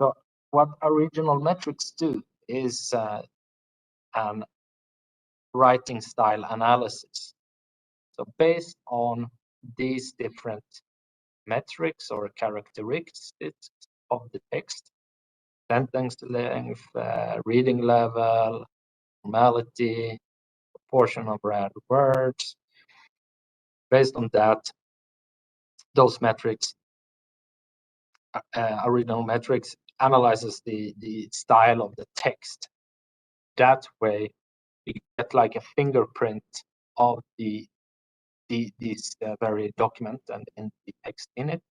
S2: So what original metrics do is an writing style analysis. So based on these different metrics or characteristics of the text, sentence length, reading level, formality, proportion of read words. Based on that, those metrics, original metrics, analyzes the style of the text. That way, you get like a fingerprint of this very document and the text in it.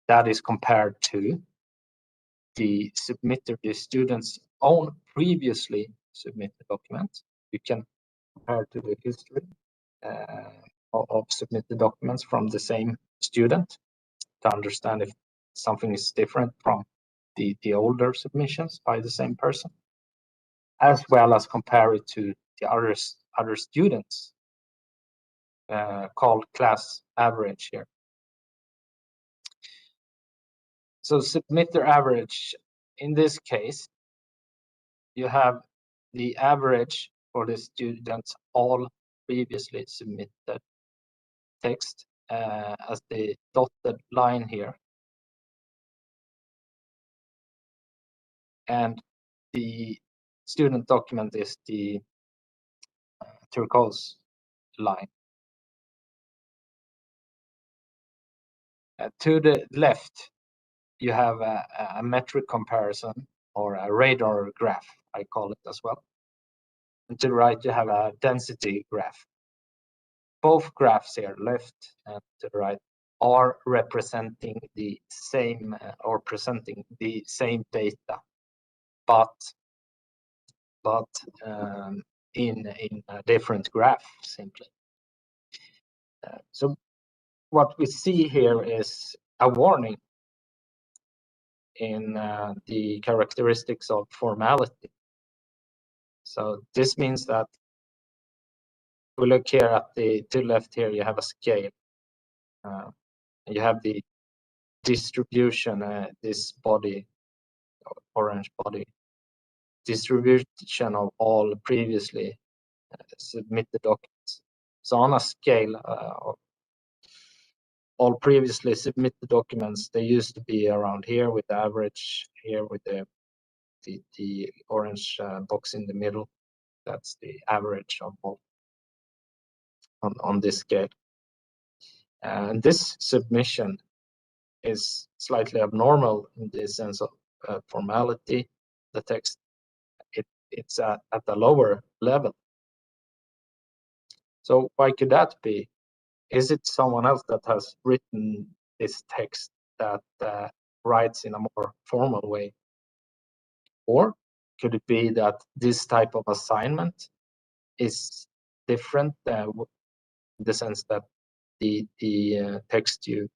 S2: That is compared to the submitter, the student's own previously submitted document. You can compare to the history of submitted documents from the same student to understand if something is different from the older submissions by the same person, as well as compare it to the other students, called class average here. So submitter average, in this case, you have the average for the students all previously submitted text as the dotted line here. And the student document is the turquoise line. To the left, you have a metric comparison, or a radar graph, I call it as well. And to the right, you have a density graph. Both graphs here, left and to the right, are representing the same or presenting the same data, but in a different graph, simply. So what we see here is a warning in the characteristics of formality. So this means that we look here at the to the left here, you have a scale. You have the distribution, this body, orange body, distribution of all previously submitted documents. So on a scale of all previously submitted documents, they used to be around here with the average here with the orange box in the middle. That's the average of all on this scale. And this submission is slightly abnormal in the sense of formality. The text, it's at a lower level. So why could that be? Is it someone else that has written this text that writes in a more formal way? Or could it be that this type of assignment is different in the sense that the text you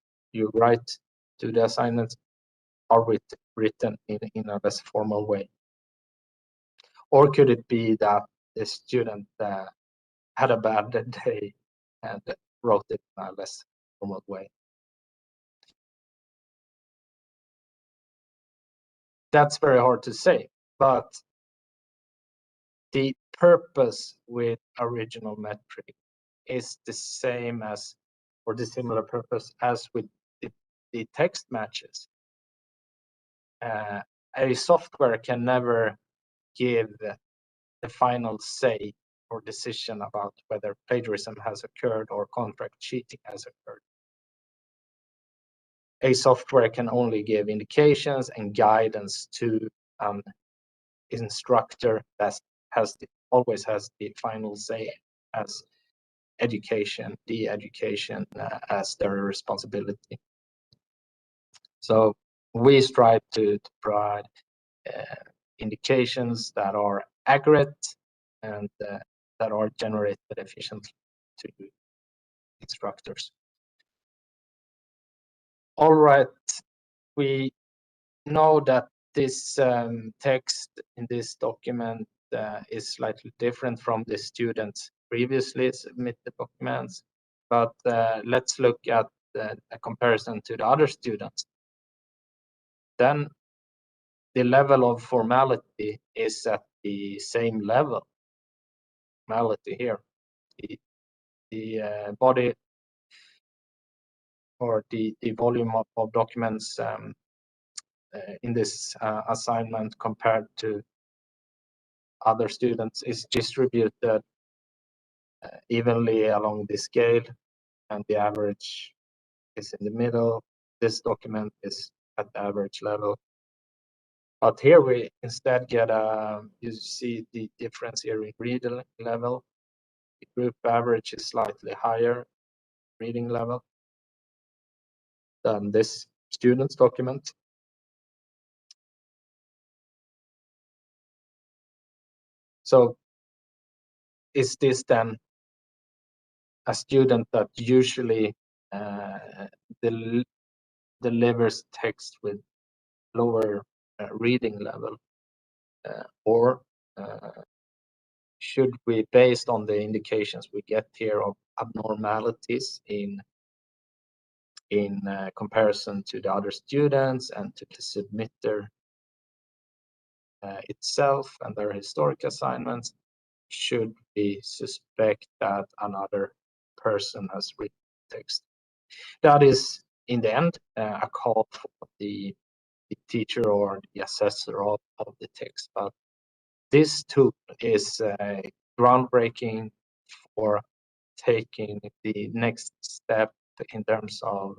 S2: write to the assignments are written in a less formal way? Or could it be that the student had a bad day and wrote it in a less formal way? That's very hard to say, but the purpose with original metric is the same as, or the similar purpose as with the text matches. A software can never give the final say or decision about whether plagiarism has occurred or contract cheating has occurred. A software can only give indications and guidance to an instructor that always has the final say, as education, de-education as their responsibility. So we strive to provide indications that are accurate and that are generated efficiently to instructors. All right, we know that this text in this document is slightly different from the students' previously submitted documents, but let's look at a comparison to the other students. Then the level of formality is at the same level. Formality here, the body or the volume of documents in this assignment compared to other students is distributed evenly along the scale, and the average is in the middle. This document is at the average level. But here we instead get you see the difference here in reading level. The group average is slightly higher reading level than this student's document. So is this then a student that usually delivers text with lower reading level, or should we, based on the indications we get here of abnormalities in comparison to the other students and to the submitter itself and their historic assignments, should we suspect that another person has written text? That is, in the end, a call for the teacher or the assessor of the text. But this tool is groundbreaking for taking the next step in terms of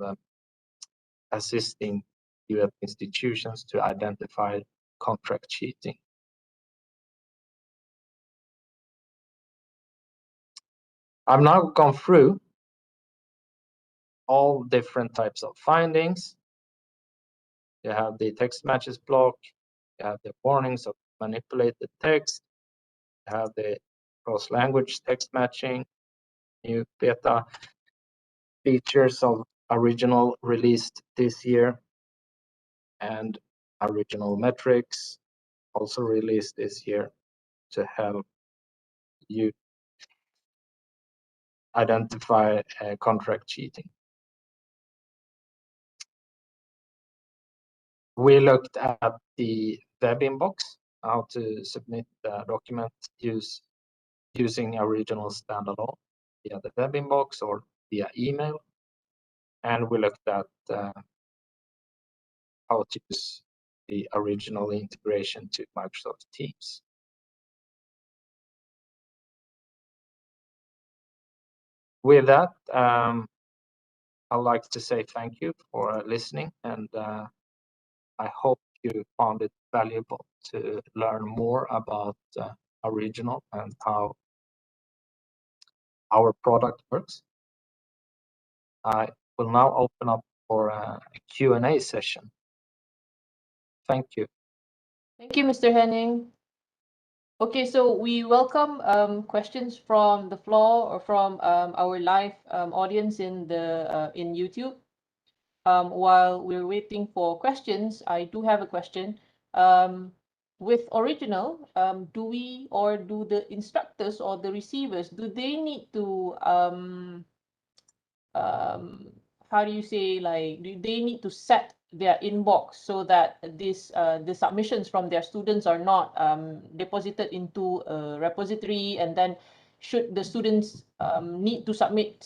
S2: assisting US institutions to identify contract cheating. I've now gone through all different types of findings. You have the text matches block, you have the warnings of manipulated text, you have the cross-language text matching, new beta features of Original released this year, and Original metrics also released this year to help you identify contract cheating. We looked at the web inbox, how to submit the document using Original Standalone via the web inbox or via email. And we looked at how to use the Original integration to Microsoft Teams. With that, I'd like to say thank you for listening, and I hope you found it valuable to learn more about Ouriginal and how our product works. I will now open up for a Q&A session. Thank you.
S1: Thank you, Mr. Henning. Okay, so we welcome questions from the floor or from our live audience in YouTube. While we're waiting for questions, I do have a question. With Ouriginal, do we or do the instructors or the receivers, do they need to how do you say, like, do they need to set their inbox so that this the submissions from their students are not deposited into a repository, and then should the students need to submit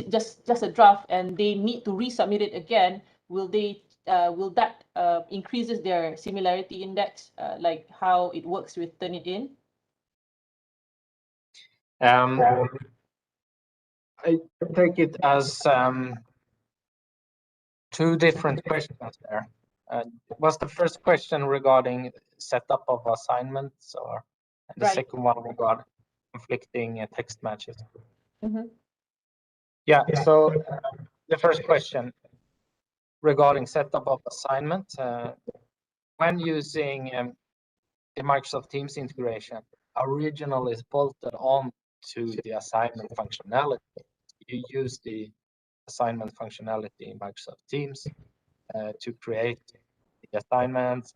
S1: just a draft and they need to resubmit it again, will that increases their similarity index, like how it works with Turnitin?
S2: I take it as two different questions there. Was the first question regarding setup of assignments, or the
S1: Right.
S2: second one regarding conflicting text matches?
S1: Mm-hmm.
S2: Yeah, so the first question regarding setup of assignment, when using the Microsoft Teams integration, Ouriginal is bolted on to the assignment functionality. You use the assignment functionality in Microsoft Teams to create the assignments,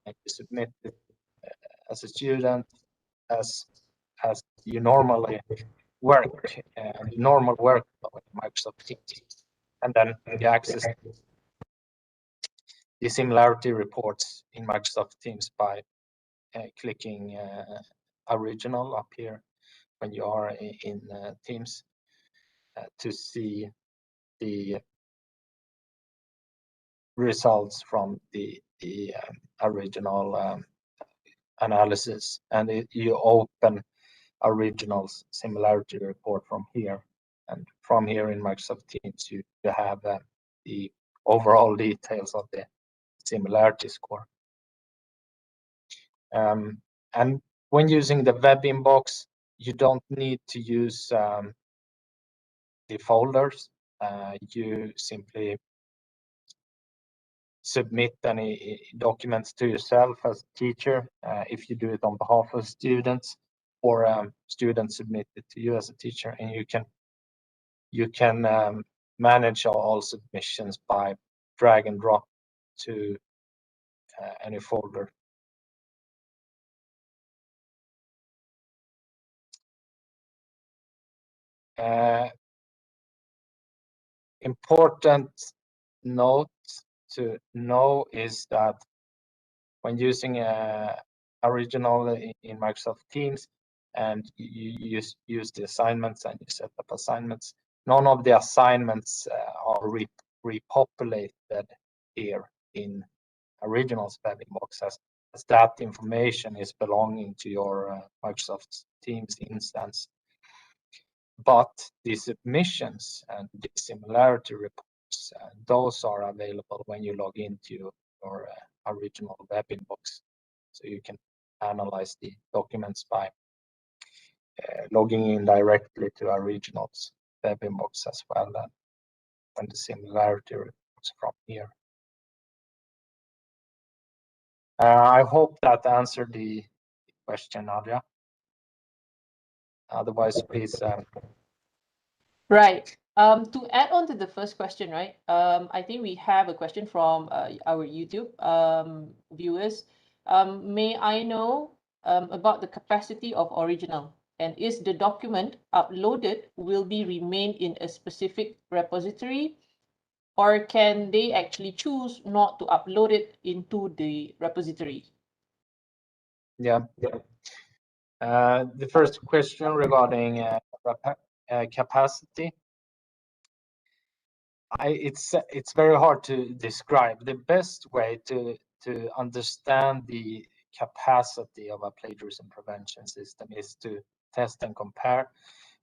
S2: and you submit it as a student as you normally work, normal work in Microsoft Teams, and then you access the similarity reports in Microsoft Teams by clicking Ouriginal up here when you are in Teams to see the results from the Ouriginal analysis, and you open Ouriginal's similarity report from here, and from here in Microsoft Teams you have the overall details of the similarity score. And when using the web inbox, you don't need to use the folders. You simply submit any documents to yourself as a teacher if you do it on behalf of students, or students submit it to you as a teacher, and you can manage all submissions by drag and drop to any folder. Important note to know is that when using Ouriginal in Microsoft Teams and you use the assignments and you set up assignments, none of the assignments are repopulated here in Ouriginal's web inbox, as that information is belonging to your Microsoft Teams instance. But the submissions and the similarity reports, those are available when you log into your Ouriginal web inbox. So you can analyze the documents by logging in directly to Ouriginal's web inbox as well, and the similarity reports from here. I hope that answered the question, Nadia. Otherwise, please.
S1: Right. To add on to the first question, right? I think we have a question from our YouTube viewers. May I know about the capacity of Ouriginal, and is the document uploaded will be remain in a specific repository, or can they actually choose not to upload it into the repository?
S2: Yeah. The first question regarding capacity. It's very hard to describe. The best way to understand the capacity of a plagiarism prevention system is to test and compare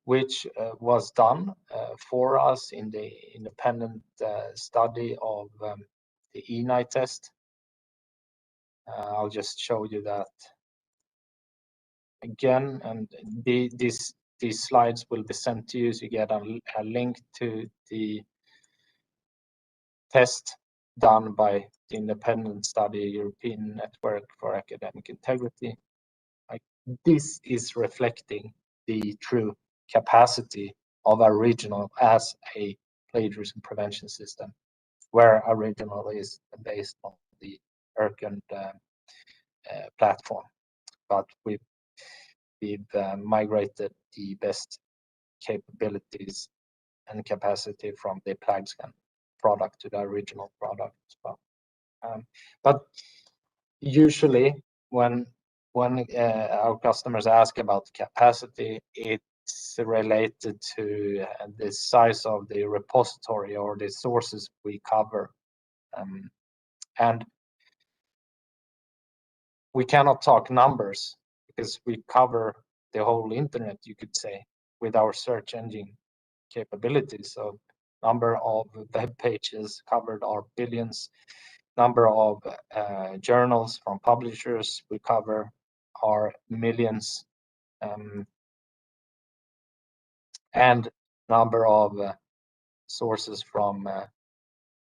S2: which was done for us in the independent study of the E-night test. I'll just show you that again, and these slides will be sent to you, so you get a link to the test done by the independent study European Network for Academic Integrity. Like, this is reflecting the true capacity of Ouriginal as a plagiarism prevention system, where Ouriginal is based on the Erkund platform, but we've migrated the best capabilities and capacity from the Plagscan product to the Ouriginal product as well. But usually when our customers ask about capacity, it's related to the size of the repository or the sources we cover. And we cannot talk numbers because we cover the whole internet, you could say, with our search engine capabilities. So number of web pages covered are billions. Number of journals from publishers we cover are millions. And number of sources from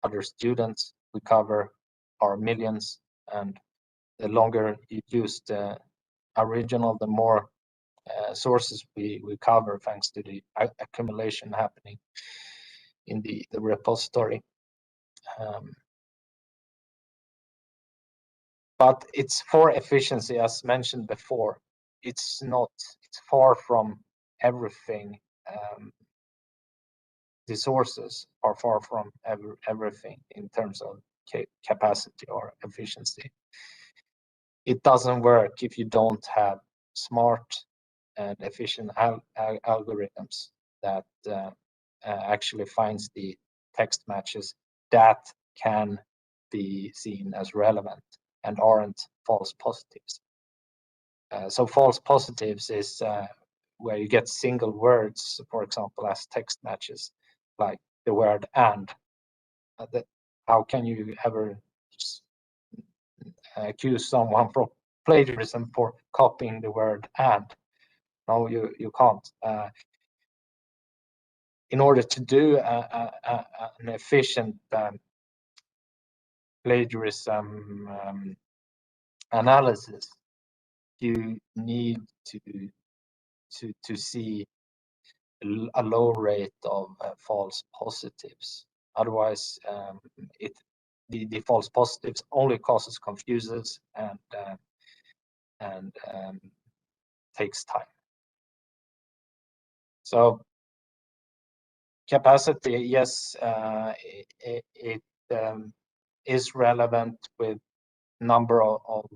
S2: other students we cover are millions. And the longer you use the Ouriginal, the more sources we cover, thanks to the accumulation happening in the repository. But it's for efficiency, as mentioned before. It's far from everything. The sources are far from everything in terms of capacity or efficiency. It doesn't work if you don't have smart and efficient algorithms that actually finds the text matches that can be seen as relevant and aren't false positives. So false positives is where you get single words, for example, as text matches, like the word "and." How can you ever accuse someone from plagiarism for copying the word "and"? No, you can't. In order to do an efficient plagiarism analysis, you need to see a low rate of false positives. Otherwise, the false positives only causes confuses and takes time. So capacity, yes, it is relevant with number of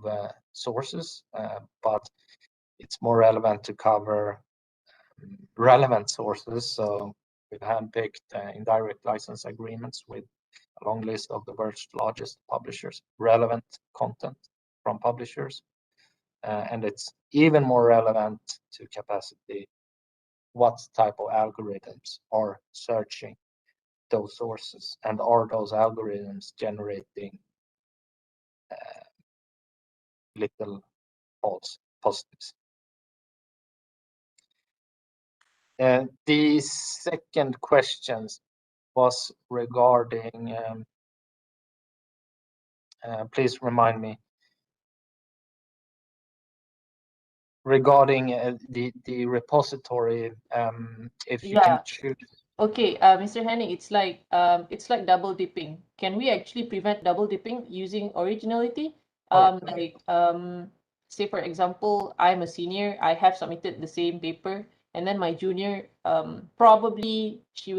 S2: sources, but it's more relevant to cover relevant sources. So we've handpicked indirect license agreements with a long list of the world's largest publishers, relevant content from publishers. And it's even more relevant to capacity what type of algorithms are searching those sources, and are those algorithms generating little false positives. And the second question was regarding, please remind me, regarding the repository, if you can choose.
S1: Okay, Mr. Henning, it's like double dipping. Can we actually prevent double dipping using originality? Say for example, I'm a senior, I have submitted the same paper, and then my junior, probably she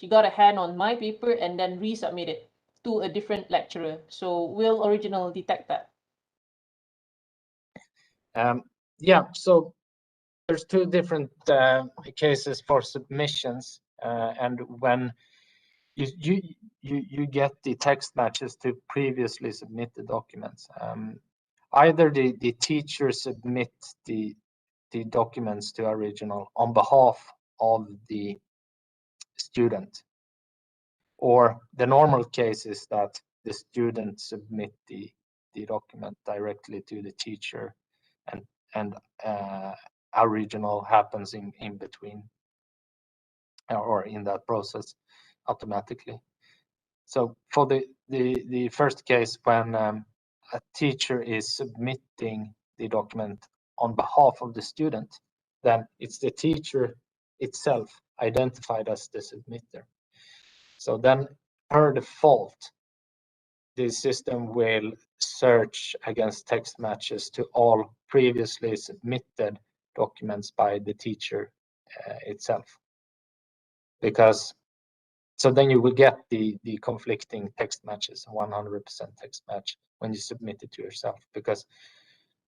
S1: got a hand on my paper and then resubmit it to a different lecturer. So will Ouriginal detect that?
S2: Yeah, so there's two different cases for submissions, and when you get the text matches to previously submitted documents. Either the teacher submit the the documents to Ouriginal on behalf of the student. Or the normal case is that the student submit the document directly to the teacher, and Ouriginal happens in between or in that process automatically. So for the first case, when a teacher is submitting the document on behalf of the student, then it's the teacher itself identified as the submitter. So then per default, the system will search against text matches to all previously submitted documents by the teacher itself. Because so then you will get the conflicting text matches, 100% text match when you submit it to yourself, because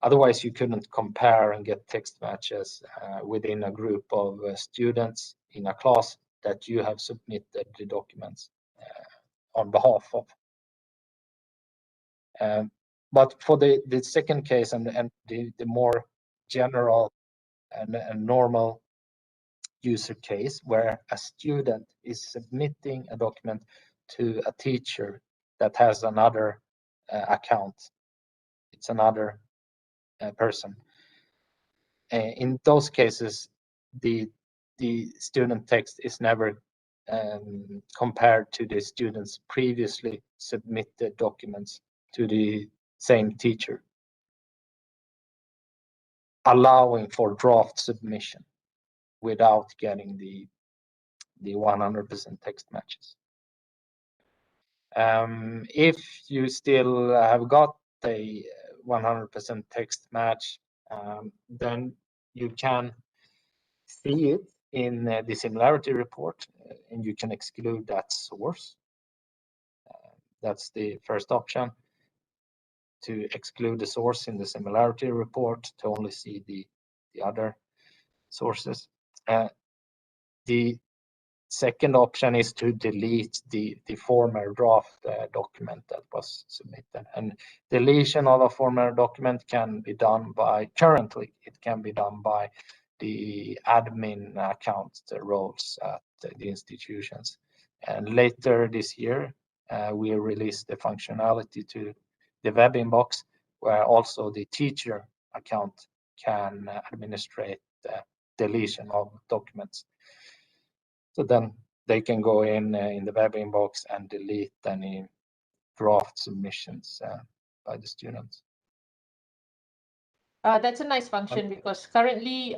S2: otherwise you couldn't compare and get text matches within a group of students in a class that you have submitted the documents on behalf of. But for the second case and the more general and normal user case, where a student is submitting a document to a teacher that has another account, it's another person. In those cases, the student text is never compared to the student's previously submitted documents to the same teacher, allowing for draft submission without getting the 100% text matches. If you still have got a 100% text match, then you can see it in the Similarity Report, and you can exclude that source. That's the first option, to exclude the source in the Similarity Report to only see the other sources. The second option is to delete the former draft document that was submitted. And deletion of a former document can be done currently it can be done by the admin account roles at the institutions. And later this year, we release the functionality to the web inbox, where also the teacher account can administrate the deletion of documents. So then they can go in the web inbox and delete any draft submissions by the students.
S1: That's a nice function, because currently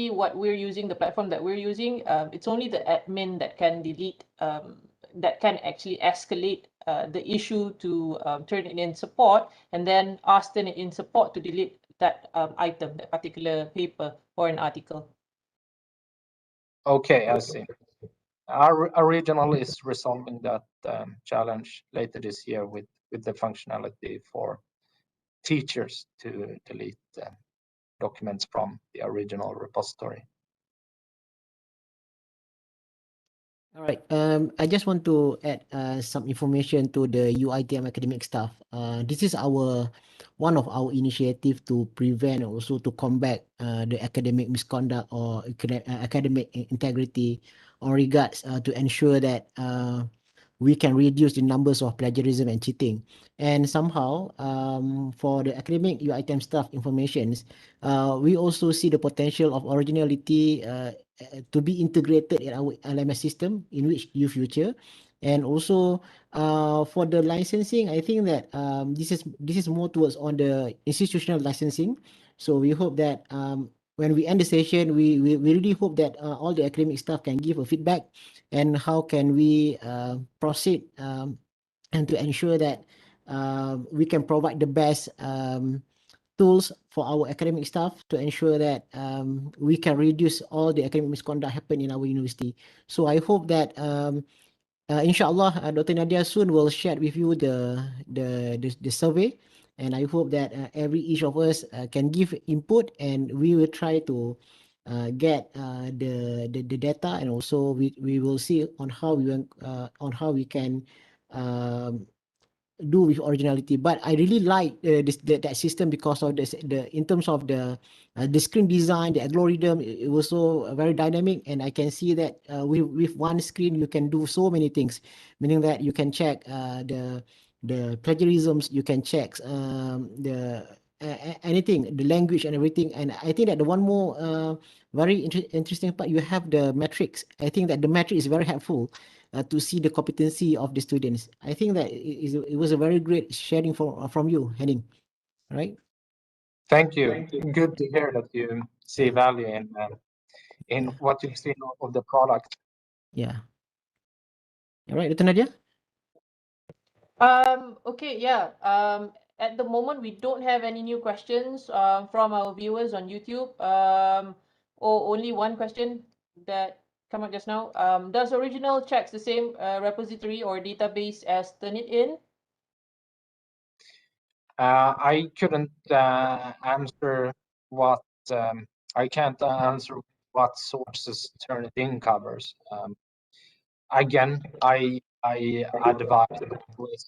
S1: what we're using, the platform that we're using, it's only the admin that can delete, that can actually escalate the issue to Turnitin in support, and then ask Turnitin in support to delete that item, that particular paper or an article.
S2: Okay, I see. Our Ouriginal is resolving that challenge later this year with the functionality for teachers to delete documents from the Ouriginal repository.
S3: All right. I just want to add some information to the UITM academic staff. This is one of our initiative to prevent, also to combat the academic misconduct or academic integrity, on regards to ensure that we can reduce the numbers of plagiarism and cheating. And somehow, for the academic UITM staff informations, we also see the potential of originality to be integrated in our LMS system in which you future. And also for the licensing, I think that this is more towards on the institutional licensing. So we hope that when we end the session, we really hope that all the academic staff can give a feedback and how can we proceed and to ensure that we can provide the best tools for our academic staff to ensure that we can reduce all the academic misconduct happen in our university. So I hope that inshallah, Dr. Nadia soon will share with you the survey, and I hope that each of us can give input, and we will try to get the data, and also we will see on how we can do with originality. But I really like that system because of the in terms of the screen design, the algorithm. It was so very dynamic, and I can see that with one screen you can do so many things. Meaning that you can check the plagiarisms, you can check the anything, the language and everything. And I think that the one more very interesting part, you have the metrics. I think that the metric is very helpful to see the competency of the students. I think that it was a very great sharing from you, Henning. Right?
S2: Thank you. Good to hear that you see value in
S3: Yeah.
S2: what you've seen of the product.
S3: Yeah. All right, Dr. Nadia?
S1: Okay, yeah. At the moment, we don't have any new questions from our viewers on YouTube. Or only one question that come up just now. Does Original checks the same repository or database as Turnitin?
S2: I couldn't answer what I can't answer what sources Turnitin covers. Again, I always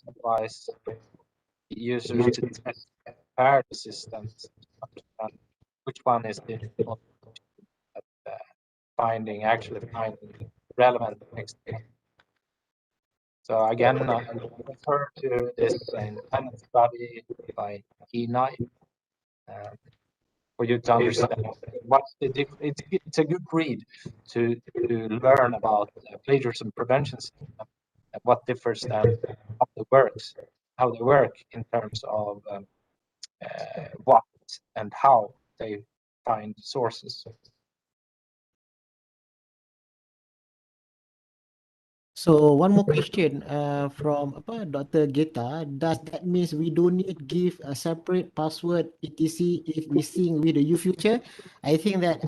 S2: advise users to test compare the systems to understand which one is the most actually finding relevant text. So again, I refer to this independent study by E9 for you to understand what's the difference. It's a good read to learn about plagiarism prevention system and what differs and how they work in terms of what and how they find sources.
S3: So one more question from Dr. Geta. Does that means we don't need give a separate password etc if we sync with the U future? I think that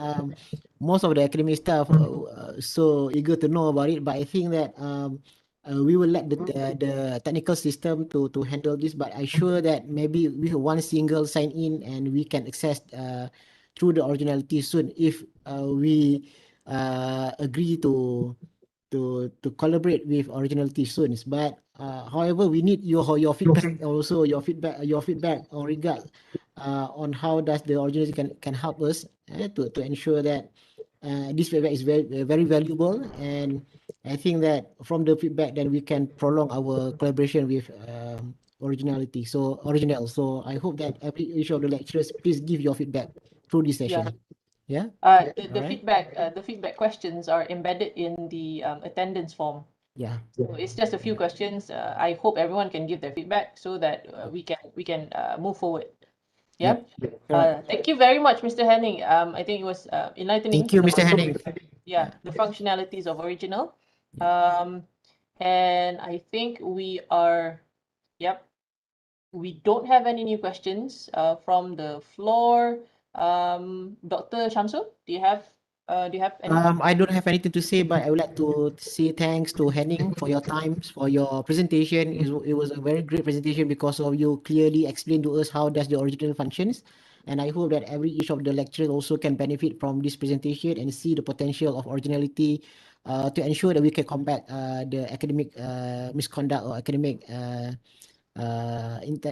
S3: most of the academic staff so eager to know about it, but I think that we will let the technical system to handle this. But I'm sure that maybe with one single sign in and we can access through the originality soon if we agree to collaborate with originality soon. But however, we need your feedback also, your feedback on regard on how does the originality can help us to ensure that this feedback is very valuable. And I think that from the feedback then we can prolong our collaboration with originality. So original. So I hope that each of the lecturers please give your feedback through this session. Yeah.
S1: The feedback questions are embedded in the attendance form.
S3: Yeah.
S1: So it's just a few questions. I hope everyone can give their feedback so that we can move forward. Yeah. Thank you very much, Mr. Henning. I think it was enlightening.
S3: Thank you, Mr. Henning.
S1: Yeah, the functionalities of Original. And I think we are, yep. We don't have any new questions from the floor. Dr. Shamsul, do you have any?
S3: I don't have anything to say, but I would like to say thanks to Henning for your time, for your presentation. It was a very great presentation because of you clearly explained to us how does the original functions. And I hope that each of the lecturers also can benefit from this presentation and see the potential of originality to ensure that we can combat the academic misconduct or academic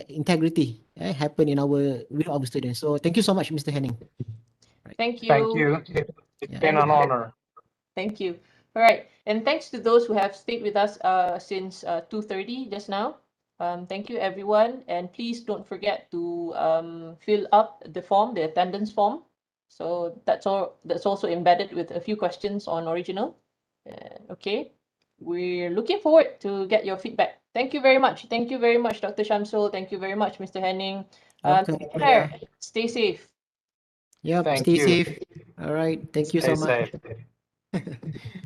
S3: integrity happen with our students. So thank you so much, Mr. Henning.
S1: Thank you.
S2: Thank you. It's been an honor.
S1: Thank you. All right. And thanks to those who have stayed with us since 2:30 just now. Thank you, everyone. And please don't forget to fill up the form, the attendance form. So that's also embedded with a few questions on Original. Okay. We're looking forward to get your feedback. Thank you very much. Thank you very much, Dr. Shamsul. Thank you very much, Mr. Henning. Take care. Stay safe.
S3: Yep.
S2: Thank
S3: Stay
S2: you.
S3: safe. All right. Thank you so
S2: Stay
S3: much.
S2: safe.